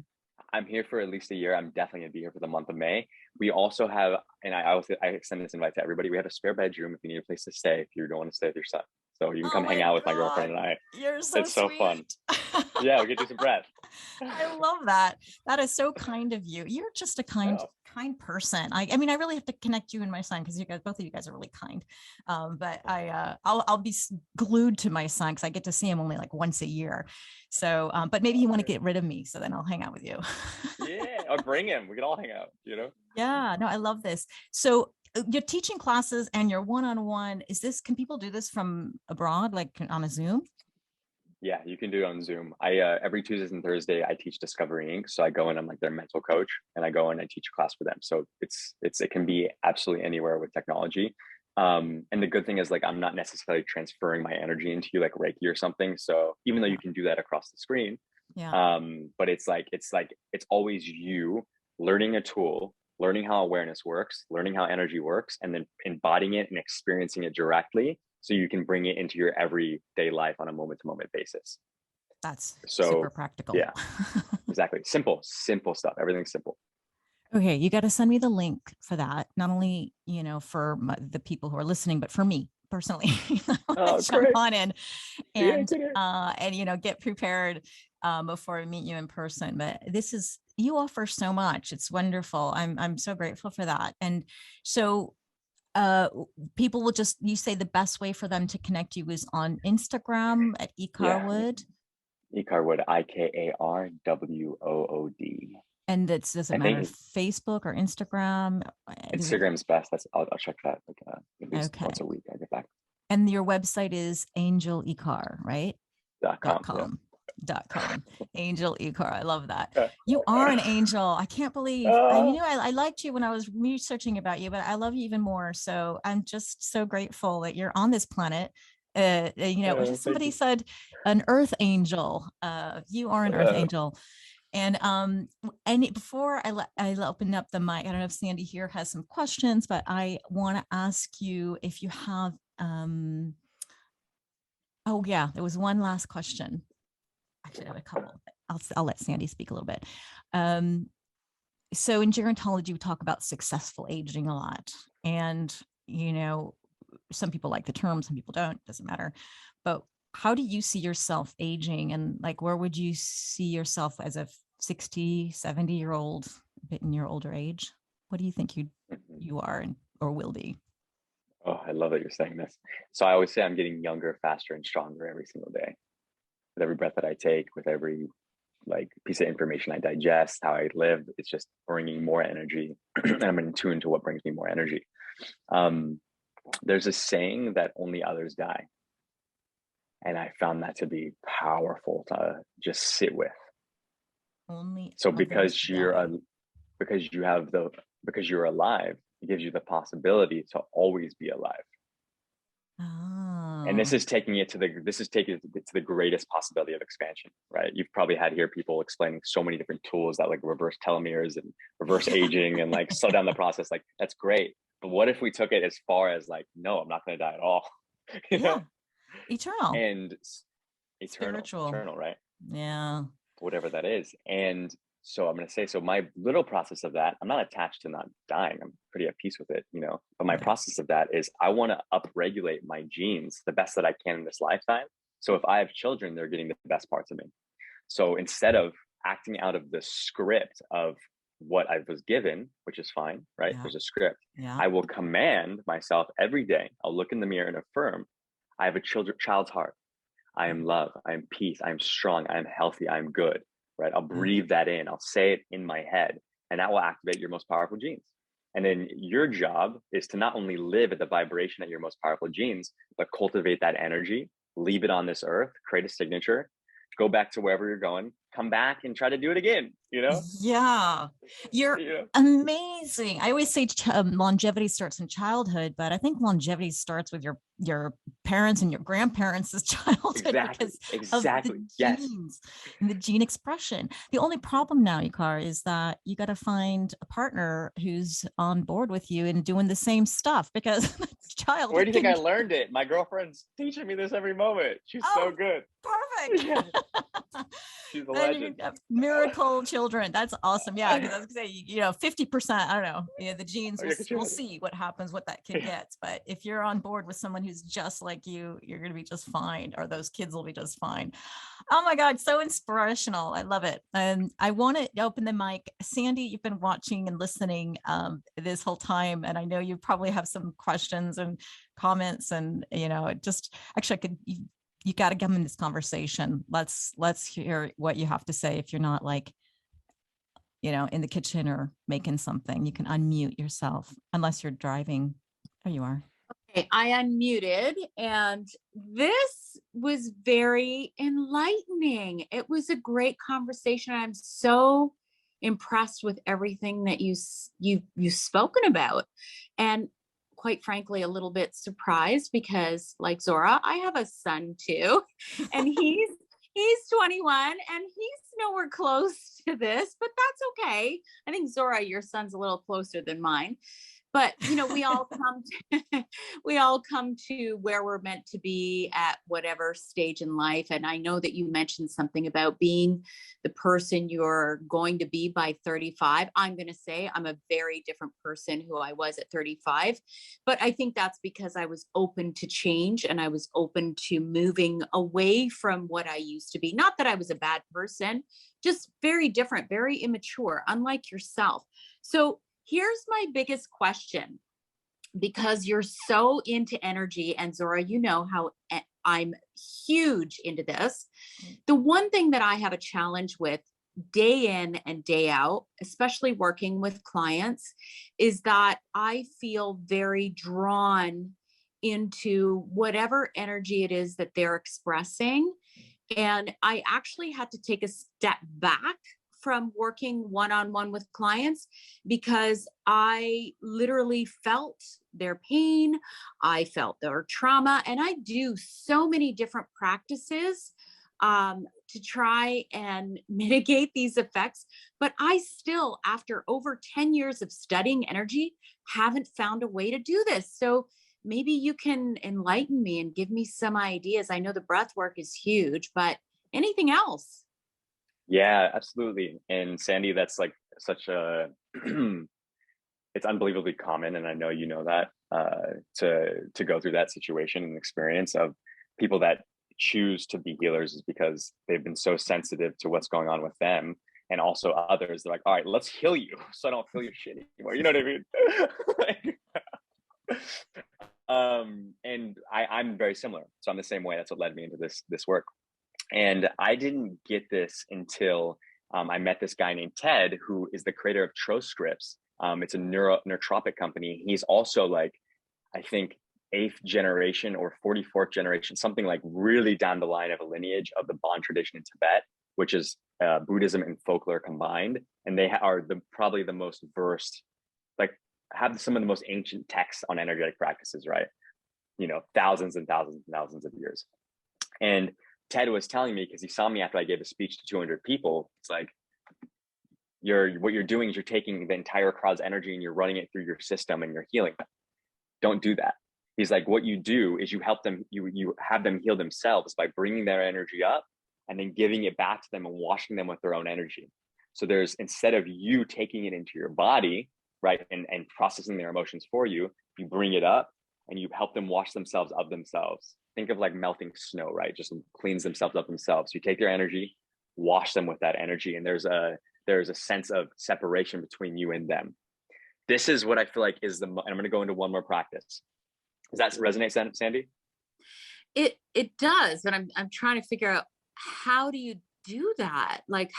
I'm here for at least a year. I'm definitely gonna be here for the month of May. We also have, and I extend this invite to everybody. We have a spare bedroom if you need a place to stay, if you don't want to stay with your son. So you can come hang out with my girlfriend and I. You're so It's so sweet. fun. Yeah, we get to do some breath. I love that. That is so kind of you. You're just a kind person. I mean, I really have to connect you and my son, because both of you guys are really kind. But I'll be glued to my son because I get to see him only like once a year. So, but maybe you want to get rid of me, so then I'll hang out with you. Yeah, or bring him. We can all hang out. Yeah. No, I love this. So you're teaching classes and you're one-on-one. Can people do this from abroad, like on a Zoom? Yeah, you can do it on Zoom. I every Tuesdays and Thursday I teach Discovery Inc. So I go in, I'm like their mental coach, and I go in and teach a class for them. So it can be absolutely anywhere with technology. And the good thing is, like, I'm not necessarily transferring my energy into you like Reiki or something. So even though you can do that across the screen, but it's always you learning a tool, learning how awareness works, learning how energy works, and then embodying it and experiencing it directly, so you can bring it into your everyday life on a moment-to-moment basis. That's super practical. Yeah, exactly. Simple stuff. Everything's simple. Okay, you got to send me the link for that. Not only, for the people who are listening, but for me personally. Jump on in and get prepared before I meet you in person. But you offer so much. It's wonderful. I'm so grateful for that. And so people will you say the best way for them to connect you is on Instagram at Ikar Wood. Ikar Wood, IKARWOOD. And does it matter Facebook or Instagram? Instagram's best. I'll check that at least once a week. I get back. And your website is Angelikar, right? .com. Angel Ecar. I love that. You are an angel. I can't believe I liked you when I was researching about you, but I love you even more. So I'm just so grateful that you're on this planet. Somebody said an earth angel. You are an earth angel. And before I open up the mic, I don't know if Sandy here has some questions, but I want to ask you if you have. Oh yeah, there was one last question. Actually, I have a couple. I'll let Sandy speak a little bit. So in gerontology, we talk about successful aging a lot, and some people like the term, some people don't. Doesn't matter. But how do you see yourself aging, and like where would you see yourself as a 60, 70-year-old, a bit in your older age? What do you think you are or will be? Oh, I love that you're saying this. So I always say I'm getting younger, faster, and stronger every single day. With every breath that I take, with every piece of information I digest, how I live, it's just bringing more energy, and I'm in tune to what brings me more energy. There's a saying that only others die, and I found that to be powerful to just sit with. Only So others die. because you're alive, it gives you the possibility to always be alive. And this Oh, is taking it to the greatest possibility of expansion, right? You've probably had here people explaining so many different tools that like reverse telomeres and reverse aging and like slow down the process. Like that's great, but what if we took it as far as like, no, I'm not going to die at all, you yeah, know? eternal, And spiritual. eternal, right? Yeah. Whatever that is. And so I'm going to say, so my little process of that, I'm not attached to not dying. I'm pretty at peace with it, but my Right. process of that is I want to upregulate my genes the best that I can in this lifetime. So if I have children, they're getting the best parts of me. So instead of acting out of the script of what I was given, which is fine, right? Yeah. There's a script. Yeah. I will command myself every day. I'll look in the mirror and affirm, I have a child's heart. I am love. I am peace. I am strong. I am healthy. I am good, right? I'll Yeah. breathe that in. I'll say it in my head, and that will activate your most powerful genes. And then your job is to not only live at the vibration of your most powerful genes, but cultivate that energy, leave it on this earth, create a signature, go back to wherever you're going, come back and try to do it again, Yeah, you're Yeah. amazing. I always say longevity starts in childhood, but I think longevity starts with your parents and your grandparents' childhood Exactly. because of the Exactly. Yes. genes and the gene expression. The only problem now, Ikar, is that you got to find a partner who's on board with you and doing the same stuff because Where childhood do you think can I get, learned it? My girlfriend's teaching me this every moment. She's so oh, good. perfect. Yeah. She's a Then you legend. have miracle children. That's awesome. Yeah, because I was gonna say, 50%, I don't know. The genes we'll see what happens, what that kid gets. But if you're on board with someone who's just like you're gonna be just fine, or those kids will be just fine. Oh my God, so inspirational. I love it. And I want to open the mic. Sandy, you've been watching and listening this whole time. And I know you probably have some questions and comments and just actually I could you got to come in this conversation. Let's hear what you have to say. If you're not like, in the kitchen or making something, you can unmute yourself unless you're driving. There you are. Okay, I unmuted, and this was very enlightening. It was a great conversation. I'm so impressed with everything that you've spoken about, and quite frankly, a little bit surprised because, like Zora, I have a son too, and he's 21, and he's nowhere close to this, but that's okay. I think Zora, your son's a little closer than mine. But we all we all come to where we're meant to be at whatever stage in life. And I know that you mentioned something about being the person you're going to be by 35. I'm going to say I'm a very different person who I was at 35. But I think that's because I was open to change and I was open to moving away from what I used to be. Not that I was a bad person, just very different, very immature, unlike yourself. So here's my biggest question, because you're so into energy, and Zora, you know how I'm huge into this. The one thing that I have a challenge with day in and day out, especially working with clients, is that I feel very drawn into whatever energy it is that they're expressing. And I actually had to take a step back from working one-on-one with clients because I literally felt their pain. I felt their trauma, and I do so many different practices to try and mitigate these effects. But I still, after over 10 years of studying energy, haven't found a way to do this. So maybe you can enlighten me and give me some ideas. I know the breath work is huge, but anything else? Yeah, absolutely. And Sandy, that's like such a it's unbelievably common, and I know you know that, to go through that situation and experience of people that choose to be healers is because they've been so sensitive to what's going on with them, and also others. They're like, all right, let's heal you, so I don't feel your shit anymore. You know what I mean? And I'm very similar, so I'm the same way. That's what led me into this work, and I didn't get this until I met this guy named Ted, who is the creator of Scripts. It's a neurotropic company. He's also like, I think, 8th generation or 44th generation, something like really down the line of a lineage of the Bon tradition in Tibet, which is Buddhism and folklore combined. And they are probably the most versed, like have some of the most ancient texts on energetic practices, right? You know, thousands and thousands and thousands of years. And Ted was telling me, because he saw me after I gave a speech to 200 people, it's like, what you're doing is you're taking the entire crowd's energy and you're running it through your system and you're healing them. Don't do that. He's like, what you do is you help them, you have them heal themselves by bringing their energy up and then giving it back to them and washing them with their own energy. So instead of you taking it into your body, right, and processing their emotions for you, you bring it up and you help them wash themselves of themselves. Think of like melting snow, right? Just cleans themselves up themselves. You take their energy, wash them with that energy, and there's a sense of separation between you and them. This is what I feel like is and I'm going to go into one more practice. Does that resonate, Sandy? It does, but I'm trying to figure out, how do you do that? Like,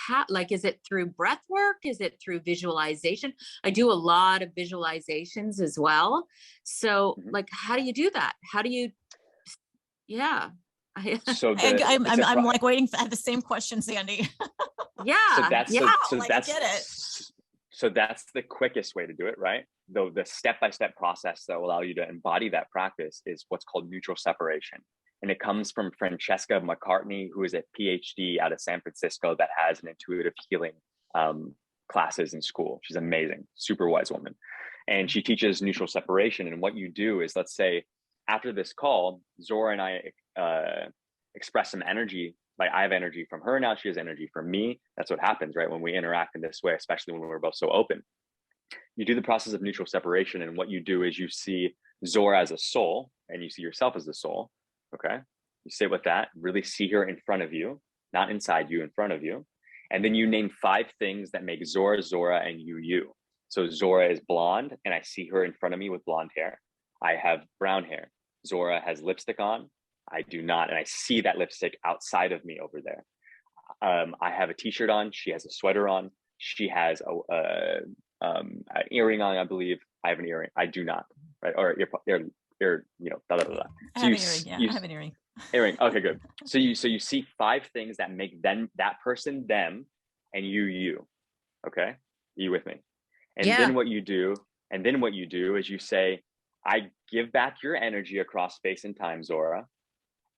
is it through breath work? Is it through visualization? I do a lot of visualizations as well. So like, how do you do that? How do you, yeah. So I'm like waiting for the same question, Sandy. Yeah. So that's the quickest way to do it, right? Though the step-by-step process that will allow you to embody that practice is what's called neutral separation. And it comes from Francesca McCartney, who is a PhD out of San Francisco that has an intuitive healing classes in school. She's amazing, super wise woman. And she teaches neutral separation. And what you do is, let's say after this call, Zora and I express some energy. Like, I have energy from her now, she has energy from me. That's what happens, right? When we interact in this way, especially when we're both so open. You do the process of neutral separation, and what you do is you see Zora as a soul and you see yourself as the soul. Okay. You sit with that, really see her in front of you, not inside you, in front of you. And then you name 5 things that make Zora, Zora, and you. So Zora is blonde, and I see her in front of me with blonde hair. I have brown hair. Zora has lipstick on. I do not. And I see that lipstick outside of me over there. I have a t-shirt on. She has a sweater on. She has an earring on, I believe. I have an earring. I do not. Right. Or ear, da da da. I have an earring. Earring. Okay, good. So you see 5 things that make that person them, and you. Okay, you with me? And then what you do is you say, I give back your energy across space and time, Zora,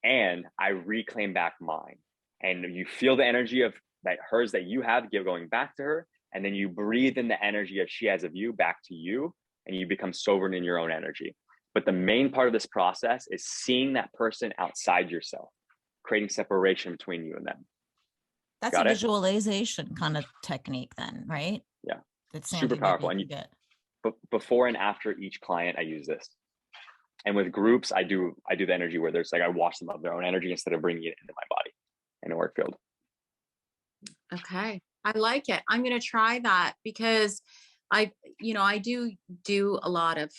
and I reclaim back mine. And you feel the energy of hers that you have going back to her, and then you breathe in the energy of she has of you back to you, and you become sovereign in your own energy. But the main part of this process is seeing that person outside yourself, creating separation between you and them. That's a visualization kind of technique then, right? Yeah. That's super powerful. And before and after each client, I use this. And with groups, I do the energy where there's I wash them of their own energy instead of bringing it into my body in a work field. Okay. I like it. I'm going to try that, because I do a lot of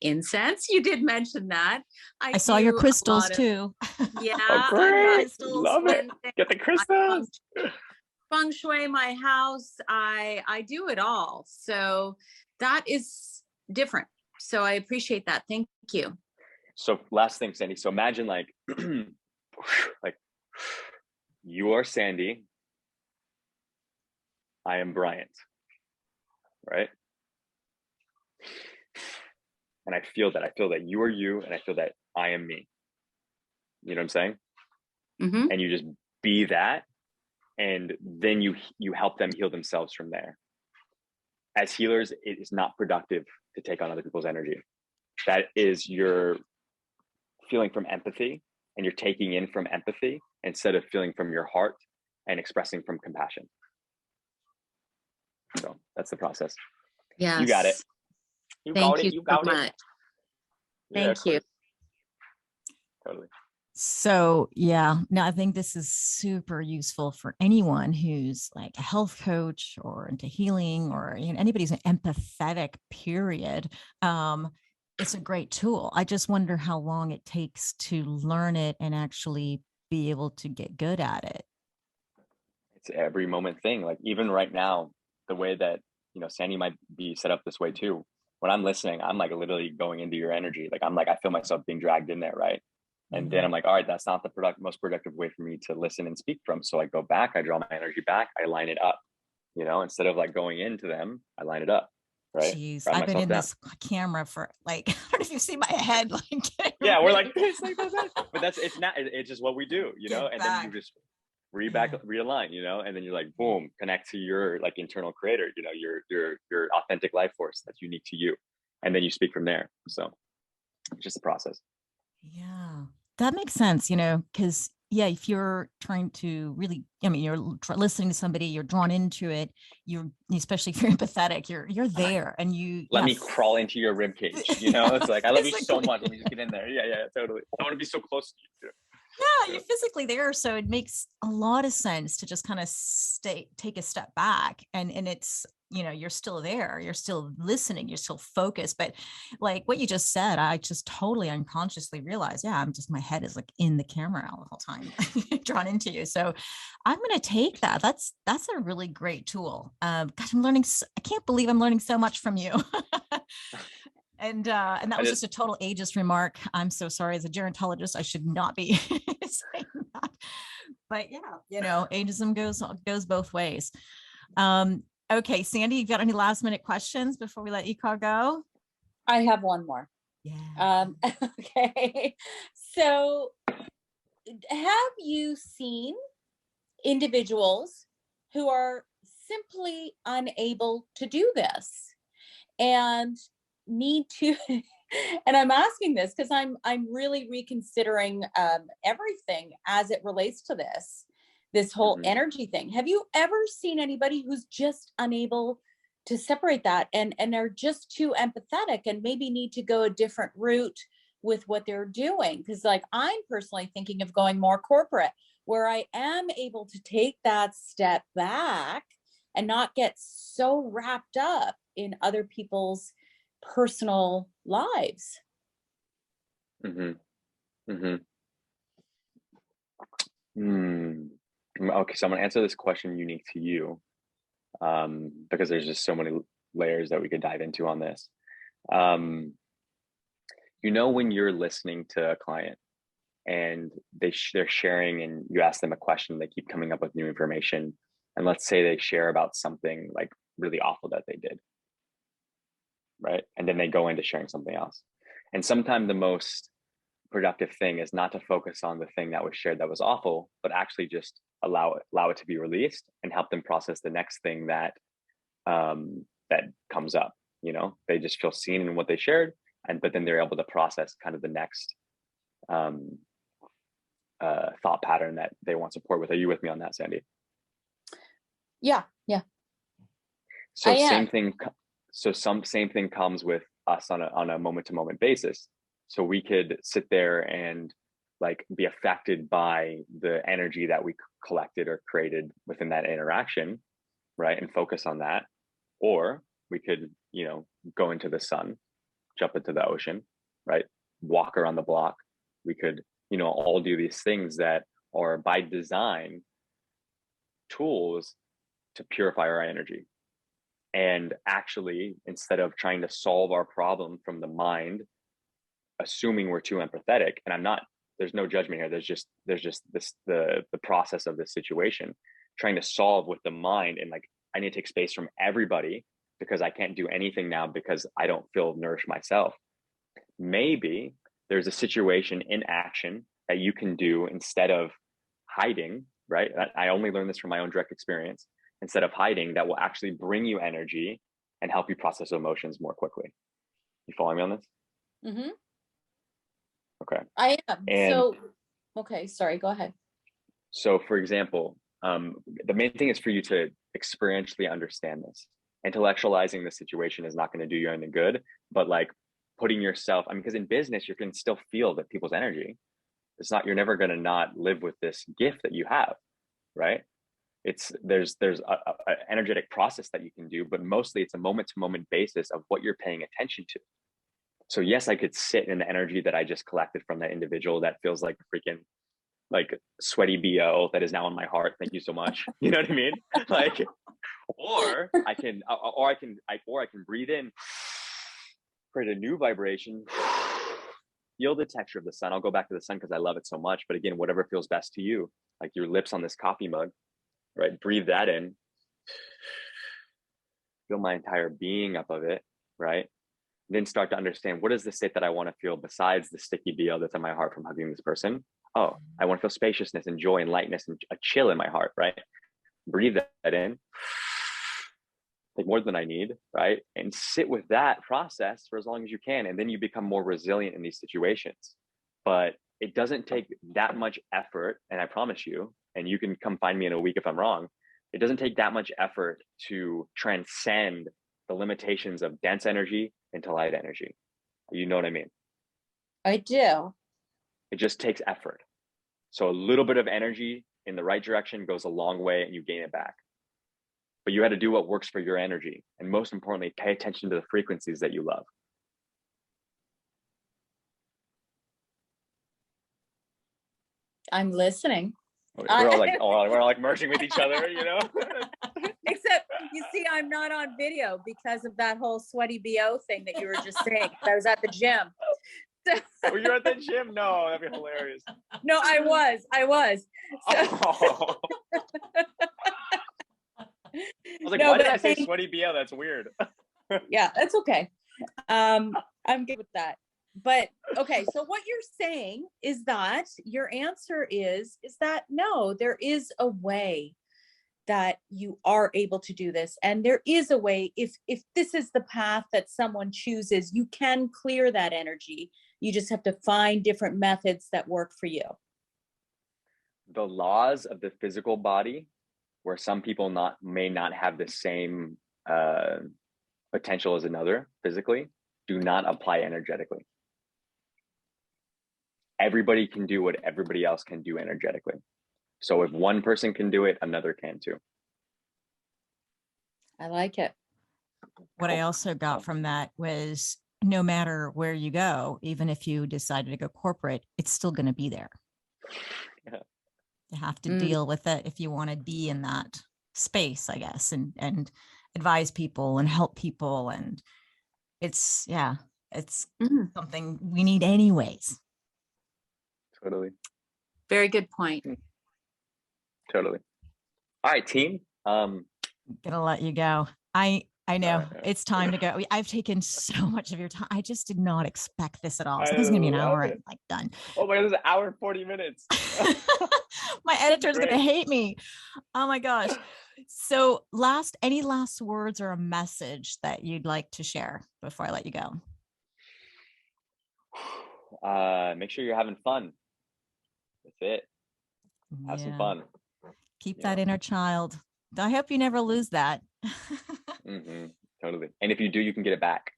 incense. You did mention that. I saw your crystals too. Yeah. Oh, great. Love it. Get the crystals. Feng shui my house. I do it all. So that is different. So I appreciate that. Thank you. So last thing, Sandy. So imagine like you are Sandy. I am Bryant. Right? And I feel that you are you, and I feel that I am me. You know what I'm saying? Mm-hmm. And you just be that, and then you help them heal themselves from there. As healers, it is not productive to take on other people's energy. That is, you're feeling from empathy, and you're taking in from empathy instead of feeling from your heart and expressing from compassion. So that's the process. Yes. You got it. You Thank got you it. You so got much. it. Yeah, Thank you. Totally. So yeah, no, I think this is super useful for anyone who's like a health coach or into healing, or anybody who's an empathetic, period. It's a great tool. I just wonder how long it takes to learn it and actually be able to get good at it. It's every moment thing. Like even right now, the way that, Sandy might be set up this way too. When I'm listening, I'm like literally going into your energy. Like I feel myself being dragged in there, right? And then I'm like, all right, that's not the most productive way for me to listen and speak from. So I go back, I draw my energy back, I line it up, instead of like going into them, I line it up, right? Jeez, Grab I've been myself in down. this camera for like, I don't know if you see my head. Like, Yeah, we're like this, like that. But it's just what we do, and then you just realign, and then you're like, boom, connect to your like internal creator, your authentic life force that's unique to you. And then you speak from there. So it's just a process. Yeah, that makes sense, because if you're trying to really, you're listening to somebody, you're drawn into it, especially if you're empathetic, you're there, and let me crawl into your rib cage, it's like, I love you so much. Let me just get in there. Yeah, totally. I want to be so close to you too. Yeah, you're physically there, so it makes a lot of sense to just kind of take a step back, and it's, you're still there, you're still listening, you're still focused. But like what you just said, I just totally unconsciously realized, my head is like in the camera all the whole time, drawn into you. So I'm going to take that. That's a really great tool. Gosh, I'm learning. I can't believe I'm learning so much from you. And that was just a total ageist remark. I'm so sorry. As a gerontologist, I should not be saying that. But ageism goes both ways. Okay, Sandy, you got any last minute questions before we let Ikar go? I have one more. Yeah. Okay. So have you seen individuals who are simply unable to do this and need to and I'm asking this because I'm really reconsidering everything as it relates to this whole energy thing. Have you ever seen anybody who's just unable to separate that and are just too empathetic and maybe need to go a different route with what they're doing? Because like I'm personally thinking of going more corporate, where I am able to take that step back and not get so wrapped up in other people's personal lives. Okay, so I'm gonna answer this question unique to you, because there's just so many layers that we could dive into on this. When you're listening to a client and they're sharing, and you ask them a question, they keep coming up with new information, and let's say they share about something like really awful that they did, right? And then they go into sharing something else. And sometimes the most productive thing is not to focus on the thing that was shared that was awful, but actually just allow it to be released and help them process the next thing that comes up. They just feel seen in what they shared, but then they're able to process kind of the next thought pattern that they want support with. Are you with me on that, Sandy? Yeah. So same thing. So same thing comes with us on a moment to moment basis. So we could sit there and like be affected by the energy that we collected or created within that interaction, right? And focus on that. Or we could, go into the sun, jump into the ocean, right? Walk around the block. We could, all do these things that are by design tools to purify our energy. And actually, instead of trying to solve our problem from the mind, assuming we're too empathetic, and there's no judgment here. There's just this, the process of this situation, trying to solve with the mind, and like, I need to take space from everybody because I can't do anything now because I don't feel nourished myself. Maybe there's a situation in action that you can do instead of hiding right? I only learned this from my own direct experience. Instead of hiding, that will actually bring you energy and help you process emotions more quickly. You following me on this? Mm-hmm. Okay. I am. And So, okay, sorry, go ahead. so for example, the main thing is for you to experientially understand this. Intellectualizing the situation is not going to do you anything good, but like putting yourself, I mean, because in business, you can still feel that people's energy. It's not, you're never going to not live with this gift that you have, right? There's a energetic process that you can do, but mostly it's a moment to moment basis of what you're paying attention to. So yes, I could sit in the energy that I just collected from that individual that feels like a freaking like sweaty BO that is now in my heart. Thank you so much. You know what I mean? Like, or I can breathe in, create a new vibration, feel the texture of the sun. I'll go back to the sun because I love it so much. But again, whatever feels best to you, like your lips on this coffee mug, right? Breathe that in, feel my entire being up of it, right? Then start to understand, what is the state that I want to feel besides the sticky BO that's in my heart from hugging this person? Oh, I want to feel spaciousness and joy and lightness and a chill in my heart, right? Breathe that in, take more than I need, right? And sit with that process for as long as you can. And then you become more resilient in these situations. But it doesn't take that much effort. And I promise you, and you can come find me in a week if I'm wrong, it doesn't take that much effort to transcend the limitations of dense energy into light energy. You know what I mean? I do. It just takes effort. So a little bit of energy in the right direction goes a long way and you gain it back. But you had to do what works for your energy. And most importantly, pay attention to the frequencies that you love. I'm listening. We're all like merging with each other, you know? Except, you see, I'm not on video because of that whole sweaty BO thing that you were just saying. I was at the gym. Oh, you're at the gym? No, that'd be hilarious. No, I was. So, oh. I was like, no, why did I say sweaty BO? That's weird. Yeah, that's okay. I'm good with that. But okay, so what you're saying is that your answer is that no, there is a way that you are able to do this. And there is a way, if this is the path that someone chooses, you can clear that energy. You just have to find different methods that work for you. The laws of the physical body, where some people may not have the same potential as another physically, do not apply energetically. Everybody can do what everybody else can do energetically. So if one person can do it, another can too. I like it. What I also got from that was, no matter where you go, even if you decided to go corporate, it's still going to be there. Yeah. You have to deal with it if you want to be in that space, I guess, and advise people and help people. And it's something we need anyways. Totally. Very good point. Totally. All right, team. I'm gonna let you go. I know it's time to go. I've taken so much of your time. I just did not expect this at all. So this is gonna be an hour and like done. Oh my God, this is an hour and 40 minutes. My editor is gonna hate me. Oh my gosh. So any last words or a message that you'd like to share before I let you go? Make sure you're having fun. That's it. Have some fun. Keep that inner child. I hope you never lose that. Totally. And if you do, you can get it back,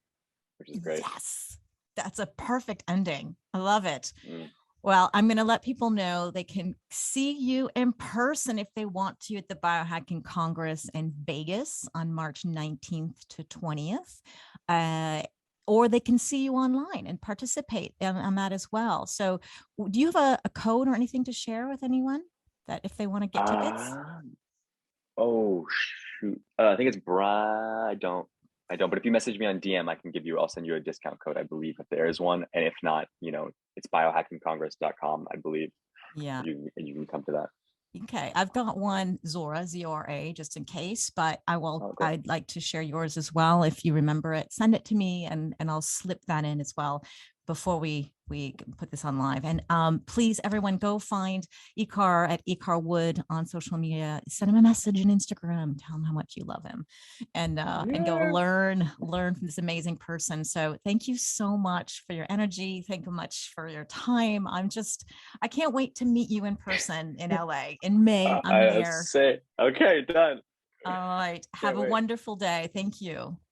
which is great. Yes. That's a perfect ending. I love it. Well, I'm going to let people know they can see you in person if they want to at the Biohacking Congress in Vegas on March 19th to 20th. Or they can see you online and participate on that as well. So do you have a code or anything to share with anyone that if they want to get tickets? Oh, shoot. I think it's I don't. But if you message me on DM, I'll send you a discount code, I believe, if there is one. And if not, it's biohackingcongress.com, I believe. Yeah. You can come to that. Okay. I've got one, Zora, Z-O-R-A, just in case, but I'd like to share yours as well. If you remember it, send it to me and I'll slip that in as well. before we put this on live. And please, everyone, go find Ikar at Ikar Wood on social media. Send him a message on Instagram. Tell him how much you love him, and go learn from this amazing person. So thank you so much for your energy. Thank you much for your time. I can't wait to meet you in person in LA in May. I'm there. Okay, done. All right. Have a wonderful day. Thank you.